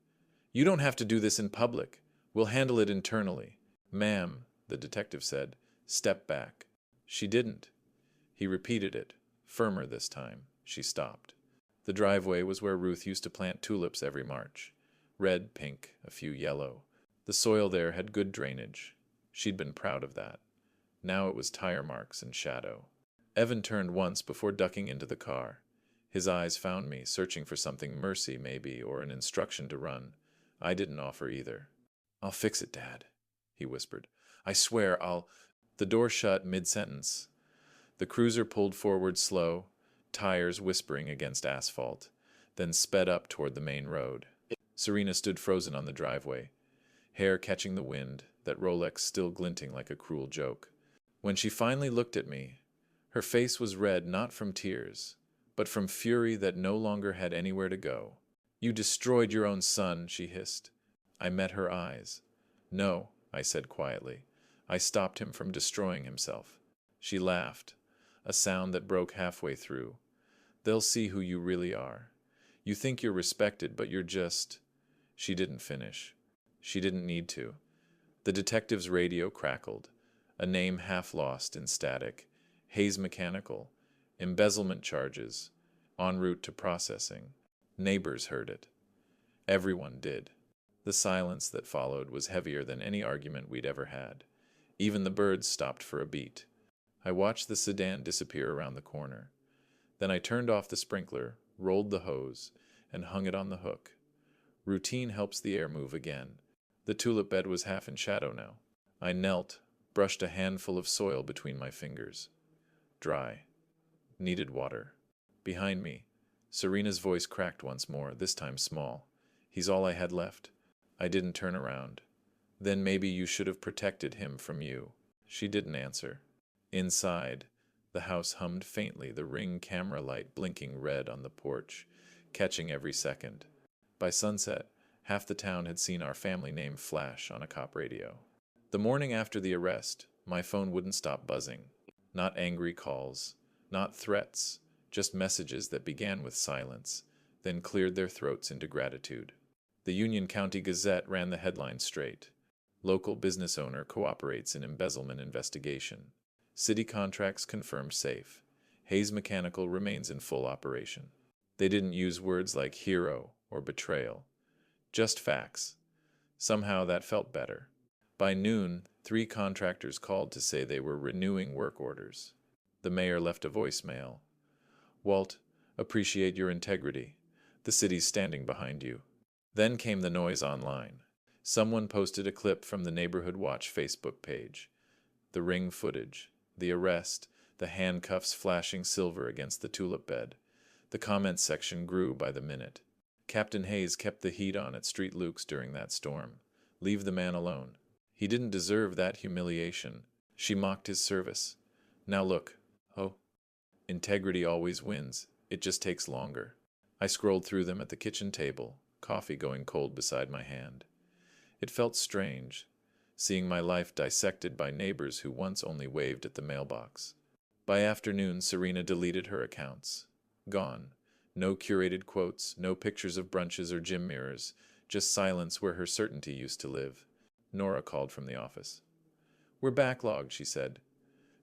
"You don't have to do this in public. We'll handle it internally." "Ma'am," the detective said, "step back." She didn't. He repeated it, firmer this time. She stopped. The driveway was where Ruth used to plant tulips every March. Red, pink, a few yellow. The soil there had good drainage. She'd been proud of that. Now it was tire marks and shadow. Evan turned once before ducking into the car. His eyes found me, searching for something, mercy maybe, or an instruction to run. I didn't offer either. "I'll fix it, Dad," he whispered. "I swear I'll—" The door shut mid-sentence. The cruiser pulled forward slow, tires whispering against asphalt, then sped up toward the main road. Serena stood frozen on the driveway, hair catching the wind, that Rolex still glinting like a cruel joke. When she finally looked at me, her face was red not from tears, but from fury that no longer had anywhere to go. "You destroyed your own son," she hissed. I met her eyes. "No," I said quietly. "I stopped him from destroying himself." She laughed, a sound that broke halfway through. "They'll see who you really are. You think you're respected, but you're just—" She didn't finish. She didn't need to. The detective's radio crackled, a name half lost in static. Hayes Mechanical, embezzlement charges, en route to processing. Neighbors heard it. Everyone did. The silence that followed was heavier than any argument we'd ever had. Even the birds stopped for a beat. I watched the sedan disappear around the corner. Then I turned off the sprinkler, rolled the hose, and hung it on the hook. Routine helps the air move again. The tulip bed was half in shadow now. I knelt, brushed a handful of soil between my fingers. Dry. Needed water. Behind me, Serena's voice cracked once more, this time small. "He's all I had left." I didn't turn around. "Then maybe you should have protected him from you." She didn't answer. Inside, the house hummed faintly, the Ring camera light blinking red on the porch, catching every second. By sunset, half the town had seen our family name flash on a cop radio. The morning after the arrest, my phone wouldn't stop buzzing. Not angry calls, not threats, just messages that began with silence, then cleared their throats into gratitude. The Union County Gazette ran the headline straight. Local business owner cooperates in embezzlement investigation. City contracts confirmed safe. Hayes Mechanical remains in full operation. They didn't use words like hero or betrayal. Just facts. Somehow that felt better. By noon, 3 contractors called to say they were renewing work orders. The mayor left a voicemail. Walt, appreciate your integrity. The city's standing behind you. Then came the noise online. Someone posted a clip from the Neighborhood Watch Facebook page. The ring footage, the arrest, the handcuffs flashing silver against the tulip bed. The comments section grew by the minute. Captain Hayes kept the heat on at Street Luke's during that storm. Leave the man alone. He didn't deserve that humiliation. She mocked his service. Now look. Oh. Integrity always wins. It just takes longer. I scrolled through them at the kitchen table, coffee going cold beside my hand. It felt strange, seeing my life dissected by neighbors who once only waved at the mailbox. By afternoon, Serena deleted her accounts. Gone. No curated quotes, no pictures of brunches or gym mirrors, just silence where her certainty used to live. Nora called from the office. We're backlogged, she said.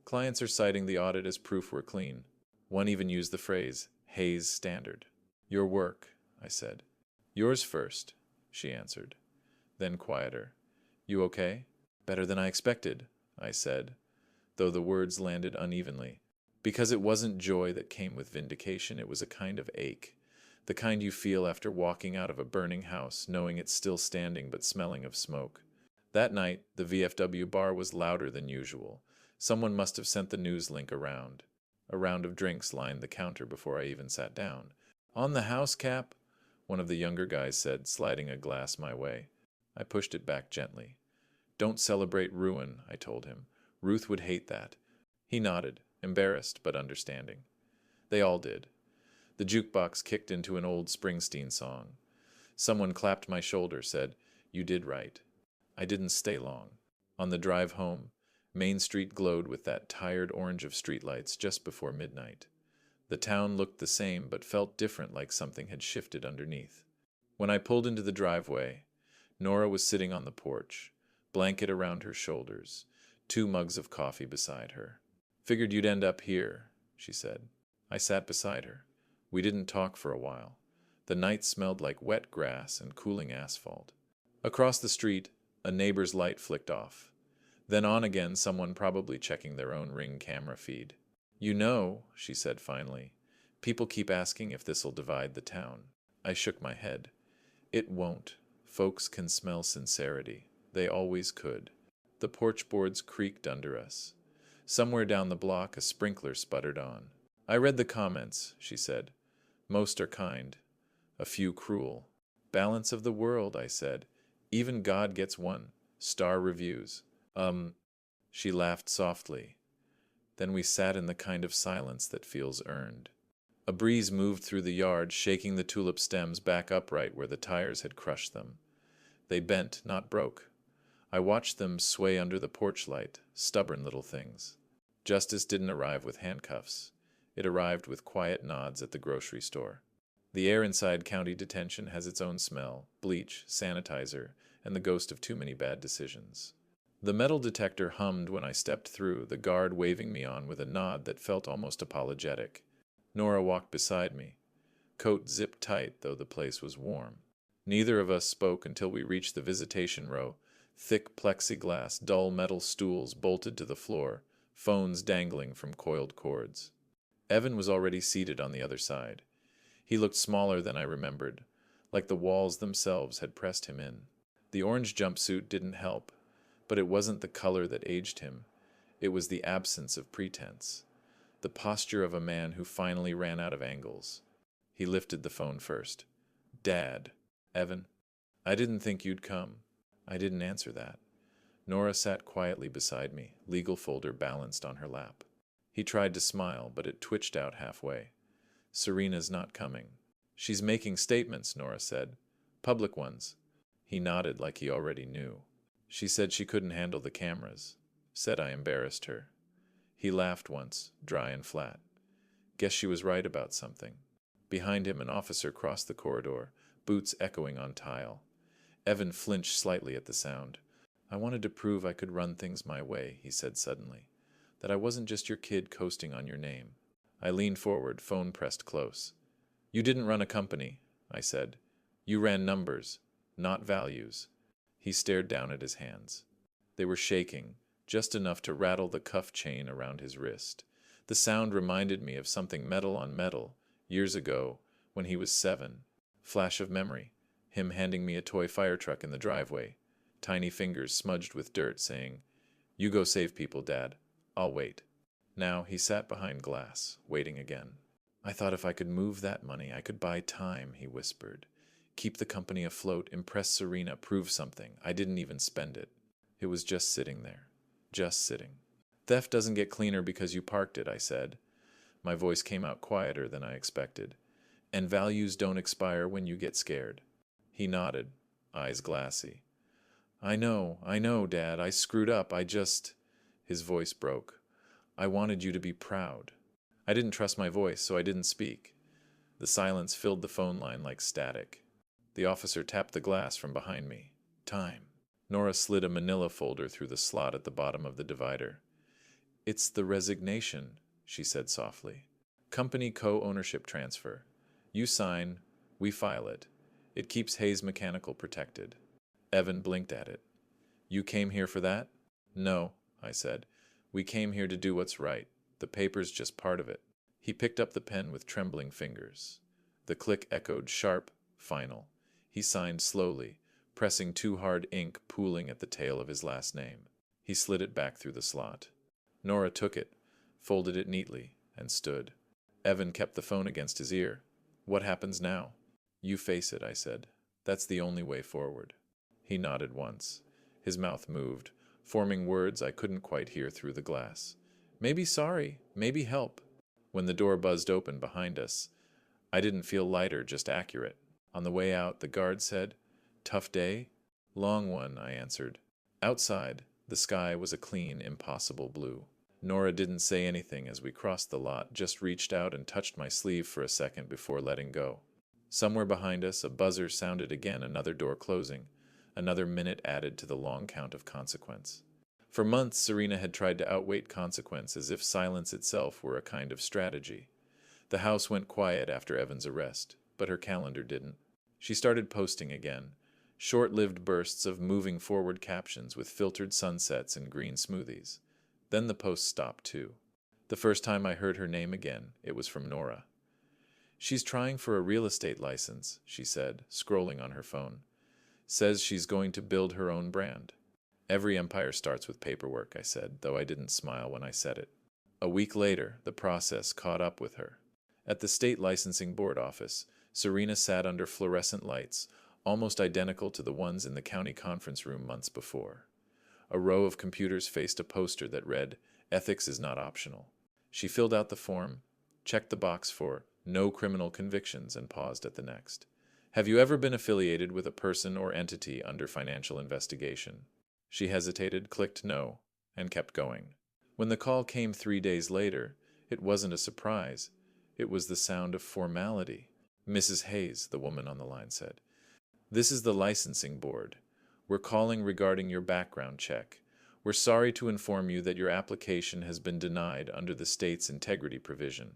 Clients are citing the audit as proof we're clean. One even used the phrase, Hayes Standard. Your work, I said. Yours first, she answered. Then quieter. You okay? Better than I expected, I said, though the words landed unevenly. Because it wasn't joy that came with vindication, it was a kind of ache. The kind you feel after walking out of a burning house, knowing it's still standing but smelling of smoke. That night, the VFW bar was louder than usual. Someone must have sent the news link around. A round of drinks lined the counter before I even sat down. On the house, Cap? One of the younger guys said, sliding a glass my way. I pushed it back gently. Don't celebrate ruin, I told him. Ruth would hate that. He nodded, embarrassed but understanding. They all did. The jukebox kicked into an old Springsteen song. Someone clapped my shoulder, said, You did right. I didn't stay long. On the drive home, Main Street glowed with that tired orange of streetlights just before midnight. The town looked the same but felt different, like something had shifted underneath. When I pulled into the driveway, Nora was sitting on the porch, blanket around her shoulders, 2 mugs of coffee beside her. Figured you'd end up here, she said. I sat beside her. We didn't talk for a while. The night smelled like wet grass and cooling asphalt. Across the street, a neighbor's light flicked off. Then on again, someone probably checking their own Ring camera feed. You know, she said finally, people keep asking if this'll divide the town. I shook my head. It won't. Folks can smell sincerity. They always could. The porch boards creaked under us. Somewhere down the block, a sprinkler sputtered on. I read the comments, she said. Most are kind. A few cruel. Balance of the world, I said. Even God gets one. Star reviews. She laughed softly. Then we sat in the kind of silence that feels earned. A breeze moved through the yard, shaking the tulip stems back upright where the tires had crushed them. They bent, not broke. I watched them sway under the porch light, stubborn little things. Justice didn't arrive with handcuffs. It arrived with quiet nods at the grocery store. The air inside county detention has its own smell, bleach, sanitizer, and the ghost of too many bad decisions. The metal detector hummed when I stepped through, the guard waving me on with a nod that felt almost apologetic. Nora walked beside me. Coat zipped tight, though the place was warm. Neither of us spoke until we reached the visitation row, thick plexiglass, dull metal stools bolted to the floor, phones dangling from coiled cords. Evan was already seated on the other side. He looked smaller than I remembered, like the walls themselves had pressed him in. The orange jumpsuit didn't help, but it wasn't the color that aged him. It was the absence of pretense, the posture of a man who finally ran out of angles. He lifted the phone first. Dad. Evan. I didn't think you'd come. I didn't answer that. Nora sat quietly beside me, legal folder balanced on her lap. He tried to smile, but it twitched out halfway. Serena's not coming. She's making statements, Nora said. Public ones. He nodded like he already knew. She said she couldn't handle the cameras. Said I embarrassed her. He laughed once, dry and flat. Guess she was right about something. Behind him, an officer crossed the corridor, boots echoing on tile. Evan flinched slightly at the sound. I wanted to prove I could run things my way, he said suddenly. That I wasn't just your kid coasting on your name. I leaned forward, phone pressed close. You didn't run a company, I said. You ran numbers, not values. He stared down at his hands. They were shaking, just enough to rattle the cuff chain around his wrist. The sound reminded me of something metal on metal, years ago, when he was 7. Flash of memory, him handing me a toy fire truck in the driveway, tiny fingers smudged with dirt, saying, You go save people, Dad. I'll wait. Now he sat behind glass, waiting again. I thought if I could move that money, I could buy time, he whispered. Keep the company afloat, impress Serena, prove something. I didn't even spend it. It was just sitting there. Just sitting. Theft doesn't get cleaner because you parked it, I said. My voice came out quieter than I expected. And values don't expire when you get scared. He nodded, eyes glassy. I know, Dad. I screwed up. His voice broke. I wanted you to be proud. I didn't trust my voice, so I didn't speak. The silence filled the phone line like static. The officer tapped the glass from behind me. Time. Nora slid a manila folder through the slot at the bottom of the divider. It's the resignation, she said softly. Company co-ownership transfer. You sign, we file it. It keeps Hayes Mechanical protected. Evan blinked at it. You came here for that? No, I said. We came here to do what's right. The paper's just part of it. He picked up the pen with trembling fingers. The click echoed sharp, final. He signed slowly, pressing too hard ink pooling at the tail of his last name. He slid it back through the slot. Nora took it, folded it neatly, and stood. Evan kept the phone against his ear. What happens now? You face it, I said. That's the only way forward. He nodded once. His mouth moved, forming words I couldn't quite hear through the glass. Maybe sorry, maybe help. When the door buzzed open behind us, I didn't feel lighter, just accurate. On the way out, the guard said, Tough day? Long one, I answered. Outside, the sky was a clean, impossible blue. Nora didn't say anything as we crossed the lot, just reached out and touched my sleeve for a second before letting go. Somewhere behind us, a buzzer sounded again, another door closing. Another minute added to the long count of consequence. For months, Serena had tried to outweight consequence as if silence itself were a kind of strategy. The house went quiet after Evan's arrest, but her calendar didn't. She started posting again, short-lived bursts of moving forward captions with filtered sunsets and green smoothies. Then the posts stopped too. The first time I heard her name again, it was from Nora. She's trying for a real estate license, she said, scrolling on her phone. Says she's going to build her own brand. Every empire starts with paperwork, I said, though I didn't smile when I said it. A week later, the process caught up with her. At the state licensing board office, Serena sat under fluorescent lights, almost identical to the ones in the county conference room months before. A row of computers faced a poster that read, Ethics is not optional. She filled out the form, checked the box for no criminal convictions, and paused at the next. Have you ever been affiliated with a person or entity under financial investigation? She hesitated, clicked no, and kept going. When the call came 3 days later, it wasn't a surprise. It was the sound of formality. Mrs. Hayes, the woman on the line said, This is the licensing board. We're calling regarding your background check. We're sorry to inform you that your application has been denied under the state's integrity provision.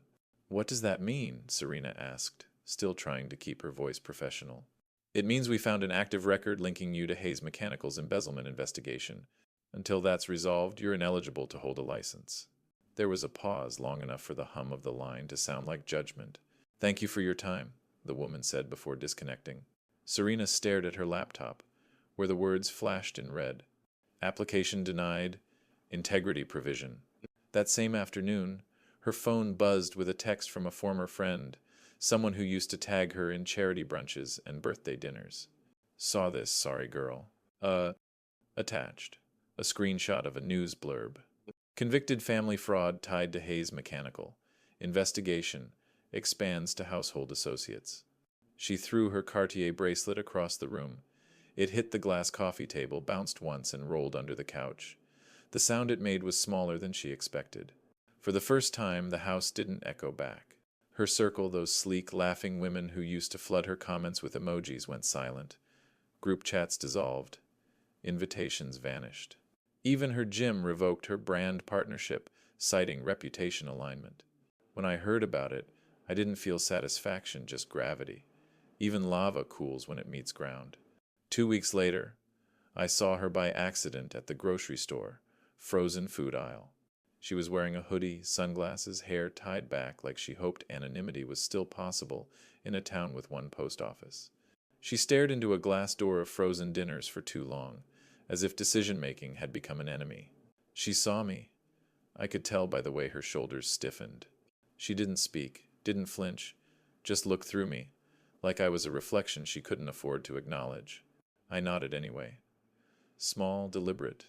What does that mean? Serena asked, still trying to keep her voice professional. It means we found an active record linking you to Hayes Mechanical's embezzlement investigation. Until that's resolved, you're ineligible to hold a license. There was a pause long enough for the hum of the line to sound like judgment. Thank you for your time, the woman said before disconnecting. Serena stared at her laptop, where the words flashed in red. Application denied. Integrity provision. That same afternoon, her phone buzzed with a text from a former friend, someone who used to tag her in charity brunches and birthday dinners. Saw this, sorry girl. Attached. A screenshot of a news blurb. Convicted family fraud tied to Hayes Mechanical. Investigation expands to household associates. She threw her Cartier bracelet across the room. It hit the glass coffee table, bounced once, and rolled under the couch. The sound it made was smaller than she expected. For the first time, the house didn't echo back. Her circle, those sleek, laughing women who used to flood her comments with emojis, went silent. Group chats dissolved. Invitations vanished. Even her gym revoked her brand partnership, citing reputation alignment. When I heard about it, I didn't feel satisfaction, just gravity. Even lava cools when it meets ground. 2 weeks later, I saw her by accident at the grocery store, frozen food aisle. She was wearing a hoodie, sunglasses, hair tied back like she hoped anonymity was still possible in a town with one post office. She stared into a glass door of frozen dinners for too long, as if decision-making had become an enemy. She saw me. I could tell by the way her shoulders stiffened. She didn't speak, didn't flinch, just looked through me, like I was a reflection she couldn't afford to acknowledge. I nodded anyway. Small, deliberate.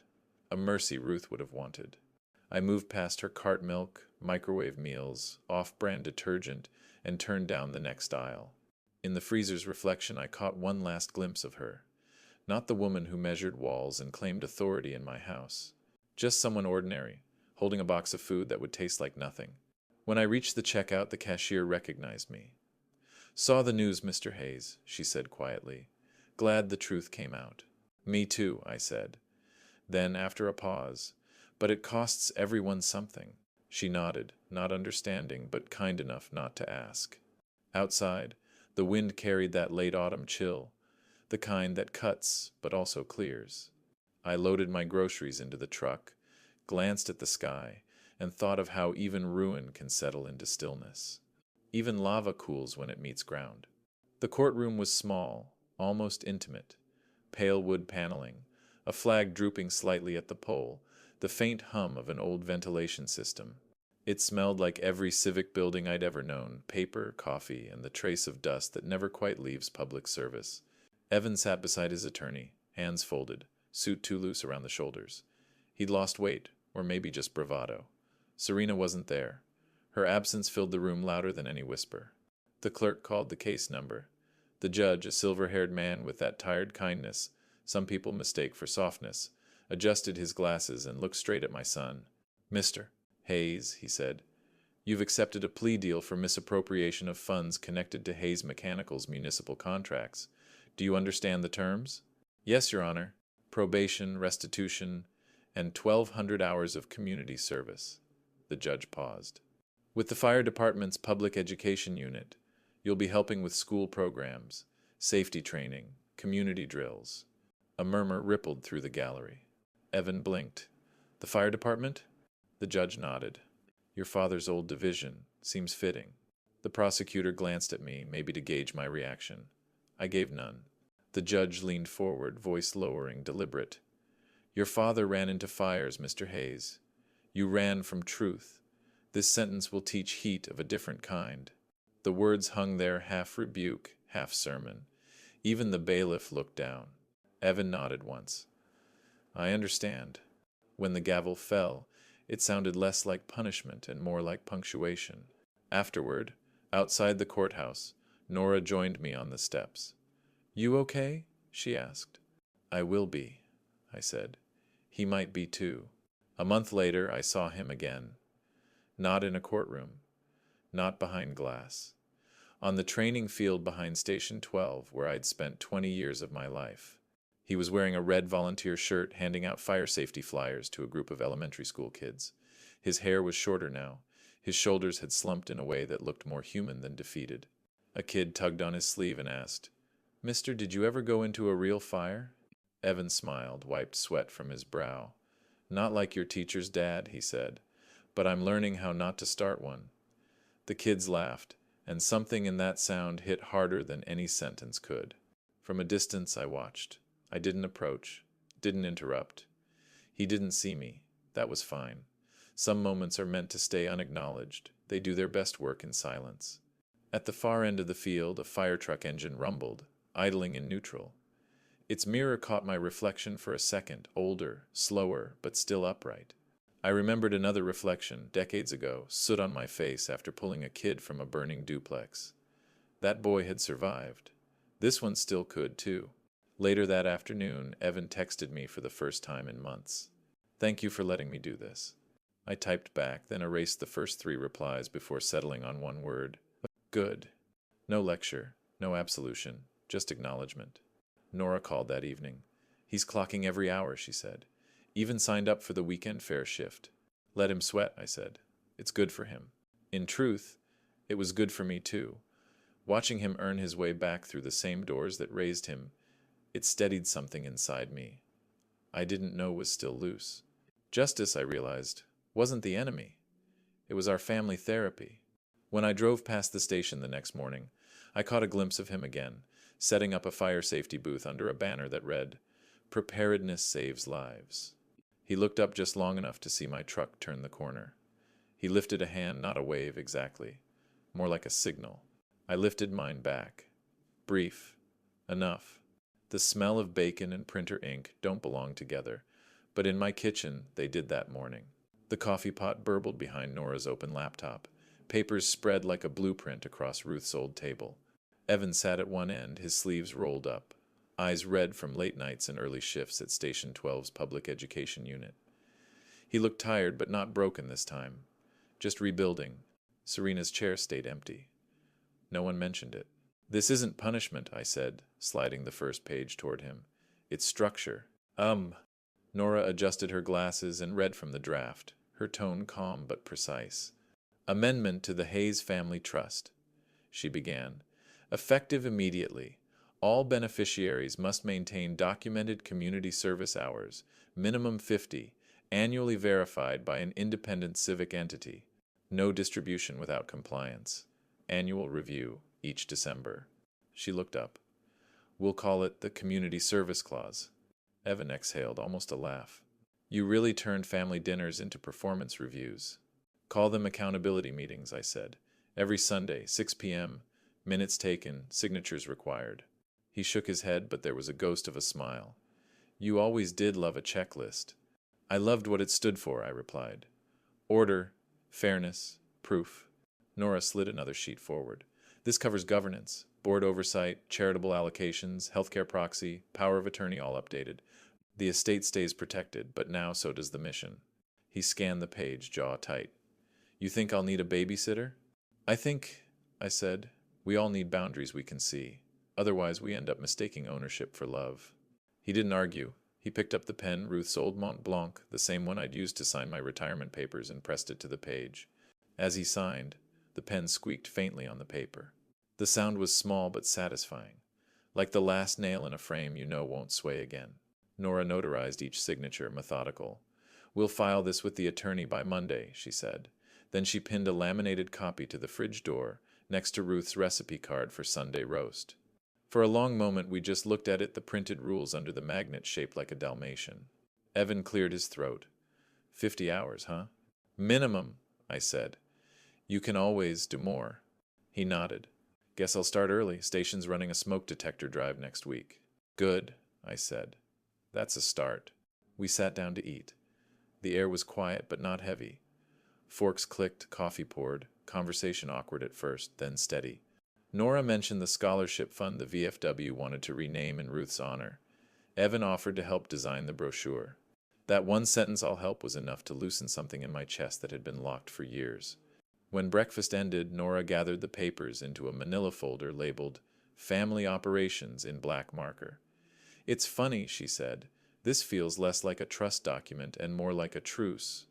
A mercy Ruth would have wanted. I moved past her cart milk, microwave meals, off-brand detergent, and turned down the next aisle. In the freezer's reflection, I caught one last glimpse of her. Not the woman who measured walls and claimed authority in my house. Just someone ordinary, holding a box of food that would taste like nothing. When I reached the checkout, the cashier recognized me. "Saw the news, Mr. Hayes," she said quietly. "Glad the truth came out." "Me too," I said. Then, after a pause, "But it costs everyone something." She nodded, not understanding, but kind enough not to ask. Outside, the wind carried that late autumn chill, the kind that cuts but also clears. I loaded my groceries into the truck, glanced at the sky, and thought of how even ruin can settle into stillness. Even lava cools when it meets ground. The courtroom was small, almost intimate. Pale wood paneling, a flag drooping slightly at the pole, the faint hum of an old ventilation system. It smelled like every civic building I'd ever known, paper, coffee, and the trace of dust that never quite leaves public service. Evan sat beside his attorney, hands folded, suit too loose around the shoulders. He'd lost weight, or maybe just bravado. Serena wasn't there. Her absence filled the room louder than any whisper. The clerk called the case number. The judge, a silver-haired man with that tired kindness some people mistake for softness, adjusted his glasses and looked straight at my son. "Mr. Hayes," he said, "you've accepted a plea deal for misappropriation of funds connected to Hayes Mechanical's municipal contracts. Do you understand the terms?" "Yes, Your Honor. Probation, restitution, and 1,200 hours of community service." The judge paused. "With the fire department's public education unit, you'll be helping with school programs, safety training, community drills." A murmur rippled through the gallery. Evan blinked. "The fire department?" The judge nodded. "Your father's old division. Seems fitting." The prosecutor glanced at me, maybe to gauge my reaction. I gave none. The judge leaned forward, voice lowering, deliberate. "Your father ran into fires, Mr. Hayes. You ran from truth. This sentence will teach heat of a different kind." The words hung there, half rebuke, half sermon. Even the bailiff looked down. Evan nodded once. "I understand." When the gavel fell, it sounded less like punishment and more like punctuation. Afterward, outside the courthouse, Nora joined me on the steps. "You okay?" she asked. "I will be," I said. "He might be too." A month later, I saw him again. Not in a courtroom. Not behind glass. On the training field behind Station 12, where I'd spent 20 years of my life. He was wearing a red volunteer shirt, handing out fire safety flyers to a group of elementary school kids. His hair was shorter now. His shoulders had slumped in a way that looked more human than defeated. A kid tugged on his sleeve and asked, "Mister, did you ever go into a real fire?" Evan smiled, wiped sweat from his brow. "Not like your teacher's dad," he said, "but I'm learning how not to start one." The kids laughed, and something in that sound hit harder than any sentence could. From a distance I watched. I didn't approach, didn't interrupt. He didn't see me. That was fine. Some moments are meant to stay unacknowledged. They do their best work in silence. At the far end of the field, a fire truck engine rumbled, idling in neutral. Its mirror caught my reflection for a second, older, slower, but still upright. I remembered another reflection, decades ago, soot on my face after pulling a kid from a burning duplex. That boy had survived. This one still could, too. Later that afternoon, Evan texted me for the first time in months. "Thank you for letting me do this." I typed back, then erased the first 3 replies before settling on one word. Good. No lecture, no absolution, just acknowledgement. Nora called that evening. He's clocking every hour, she said. Even signed up for the weekend fair shift. Let him sweat, I said. It's good for him. In truth, it was good for me too. Watching him earn his way back through the same doors that raised him, it steadied something inside me I didn't know was still loose. Justice, I realized, wasn't the enemy. It was our family therapy. When I drove past the station the next morning, I caught a glimpse of him again, setting up a fire safety booth under a banner that read, "Preparedness saves lives." He looked up just long enough to see my truck turn the corner. He lifted a hand, not a wave exactly, more like a signal. I lifted mine back. Brief. Enough. The smell of bacon and printer ink don't belong together, but in my kitchen they did that morning. The coffee pot burbled behind Nora's open laptop. Papers spread like a blueprint across Ruth's old table. Evan sat at one end, his sleeves rolled up, eyes red from late nights and early shifts at Station 12's public education unit. He looked tired but not broken this time. Just rebuilding. Serena's chair stayed empty. No one mentioned it. "This isn't punishment," I said, sliding the first page toward him. "It's structure." Nora adjusted her glasses and read from the draft, her tone calm but precise. "Amendment to the Hayes Family Trust," she began. "Effective immediately. All beneficiaries must maintain documented community service hours, minimum 50, annually verified by an independent civic entity. No distribution without compliance. Annual review each December." She looked up. "We'll call it the Community Service Clause." Evan exhaled, almost a laugh. "You really turned family dinners into performance reviews." "Call them accountability meetings," I said. "Every Sunday, 6 p.m., minutes taken, signatures required." He shook his head, but there was a ghost of a smile. "You always did love a checklist." "I loved what it stood for," I replied. "Order, fairness, proof." Nora slid another sheet forward. "This covers governance, board oversight, charitable allocations, healthcare proxy, power of attorney all updated. The estate stays protected, but now so does the mission." He scanned the page, jaw tight. "You think I'll need a babysitter?" "I think," I said, "we all need boundaries we can see. Otherwise we end up mistaking ownership for love." He didn't argue. He picked up the pen, Ruth's old Mont Blanc, the same one I'd used to sign my retirement papers, and pressed it to the page. As he signed, the pen squeaked faintly on the paper. The sound was small but satisfying, like the last nail in a frame you know won't sway again. Nora notarized each signature, methodical. "We'll file this with the attorney by Monday," she said. Then she pinned a laminated copy to the fridge door, next to Ruth's recipe card for Sunday roast. For a long moment we just looked at it, the printed rules under the magnet shaped like a Dalmatian. Evan cleared his throat. 50 hours, huh?" "Minimum," I said. "You can always do more." He nodded. "Guess I'll start early. Station's running a smoke detector drive next week." "Good," I said. "That's a start." We sat down to eat. The air was quiet but not heavy. Forks clicked, coffee poured, conversation awkward at first, then steady. Nora mentioned the scholarship fund the VFW wanted to rename in Ruth's honor. Evan offered to help design the brochure. That one sentence, "I'll help," was enough to loosen something in my chest that had been locked for years. When breakfast ended, Nora gathered the papers into a manila folder labeled "Family Operations" in black marker. "It's funny," she said. "This feels less like a trust document and more like a truce."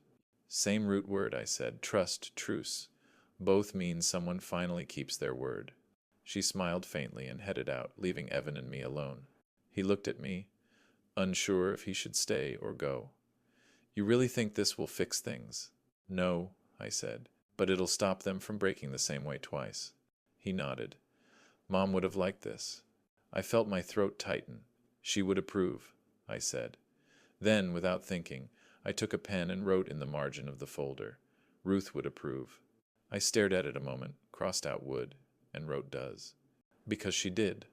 "Same root word," I said. "Trust, truce. Both mean someone finally keeps their word." She smiled faintly and headed out, leaving Evan and me alone. He looked at me, unsure if he should stay or go. "You really think this will fix things?" "No," I said, "but it'll stop them from breaking the same way twice." He nodded. "Mom would have liked this." I felt my throat tighten. "She would approve," I said. Then, without thinking, I took a pen and wrote in the margin of the folder, "Ruth would approve." I stared at it a moment, crossed out "would," and wrote "does." Because she did.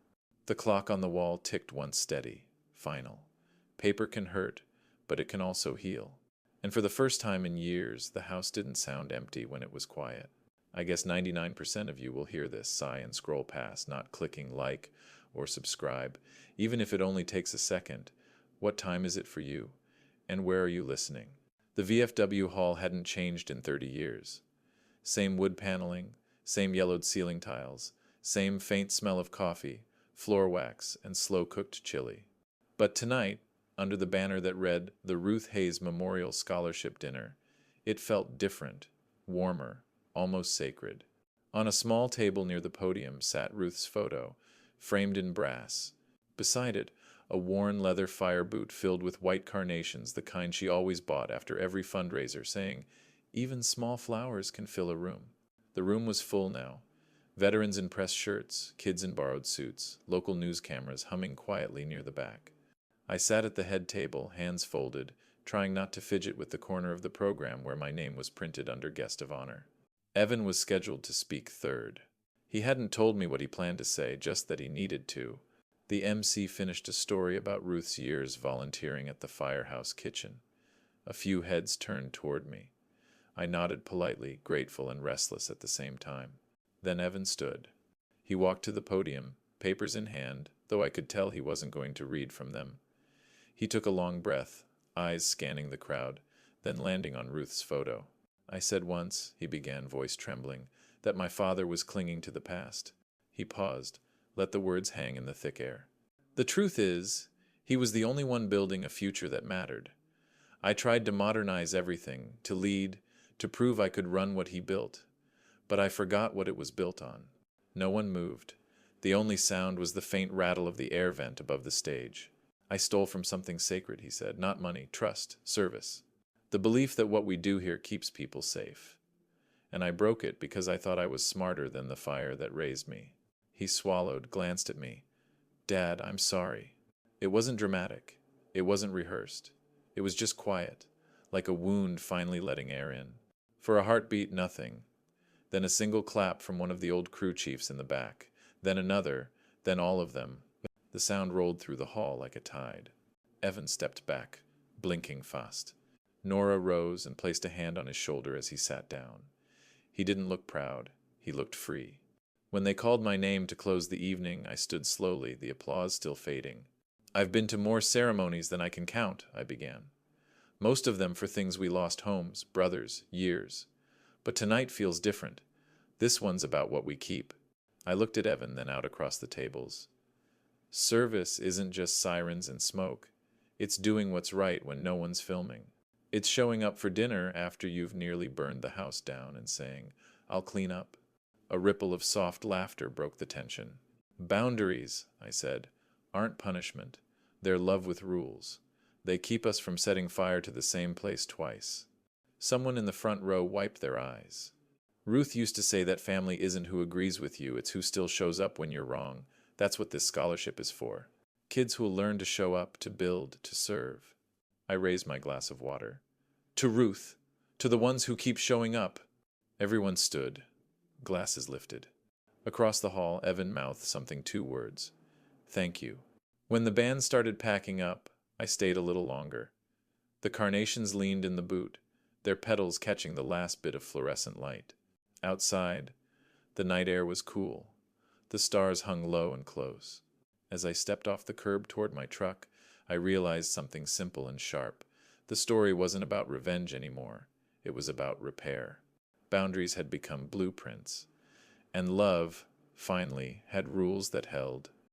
The clock on the wall ticked once steady, final. Paper can hurt, but it can also heal. And for the first time in years, the house didn't sound empty when it was quiet. I guess 99% of you will hear this, sigh and scroll past, not clicking like or subscribe, even if it only takes a second. What time is it for you? And where are you listening? The VFW hall hadn't changed in 30 years. Same wood paneling, same yellowed ceiling tiles, same faint smell of coffee, floor wax, and slow-cooked chili. But tonight, under the banner that read the Ruth Hayes Memorial Scholarship Dinner. It felt different, warmer, almost sacred. On a small table near the podium sat Ruth's photo, framed in brass. Beside it, a worn leather fire boot filled with white carnations, the kind she always bought after every fundraiser, saying, "Even small flowers can fill a room." The room was full now. Veterans in pressed shirts, kids in borrowed suits, local news cameras humming quietly near the back. I sat at the head table, hands folded, trying not to fidget with the corner of the program where my name was printed under guest of honor. Evan was scheduled to speak third. He hadn't told me what he planned to say, just that he needed to. The MC finished a story about Ruth's years volunteering at the firehouse kitchen. A few heads turned toward me. I nodded politely, grateful and restless at the same time. Then Evan stood. He walked to the podium, papers in hand, though I could tell he wasn't going to read from them. He took a long breath, eyes scanning the crowd, then landing on Ruth's photo. "I said once," he began, voice trembling, "that my father was clinging to the past." He paused, let the words hang in the thick air. "The truth is, he was the only one building a future that mattered. I tried to modernize everything, to lead, to prove I could run what he built. But I forgot what it was built on." No one moved. The only sound was the faint rattle of the air vent above the stage. "I stole from something sacred," he said. "Not money, trust, service. The belief that what we do here keeps people safe. And I broke it because I thought I was smarter than the fire that raised me." He swallowed, glanced at me. "Dad, I'm sorry." It wasn't dramatic. It wasn't rehearsed. It was just quiet, like a wound finally letting air in. For a heartbeat, nothing. Then a single clap from one of the old crew chiefs in the back. Then another, then all of them. The sound rolled through the hall like a tide. Evan stepped back, blinking fast. Nora rose and placed a hand on his shoulder as he sat down. He didn't look proud. He looked free. When they called my name to close the evening, I stood slowly, the applause still fading. "I've been to more ceremonies than I can count," I began. "Most of them for things we lost: homes, brothers, years. But tonight feels different. This one's about what we keep." I looked at Evan, then out across the tables. "Service isn't just sirens and smoke. It's doing what's right when no one's filming. It's showing up for dinner after you've nearly burned the house down and saying, 'I'll clean up.'" A ripple of soft laughter broke the tension. "Boundaries," I said, "aren't punishment. They're love with rules. They keep us from setting fire to the same place twice." Someone in the front row wiped their eyes. "Ruth used to say that family isn't who agrees with you, it's who still shows up when you're wrong. That's what this scholarship is for. Kids who'll learn to show up, to build, to serve." I raised my glass of water. "To Ruth, to the ones who keep showing up." Everyone stood, glasses lifted. Across the hall, Evan mouthed something, 2 words. "Thank you." When the band started packing up, I stayed a little longer. The carnations leaned in the boot, their petals catching the last bit of fluorescent light. Outside, the night air was cool. The stars hung low and close. As I stepped off the curb toward my truck, I realized something simple and sharp. The story wasn't about revenge anymore. It was about repair. Boundaries had become blueprints. And love, finally, had rules that held.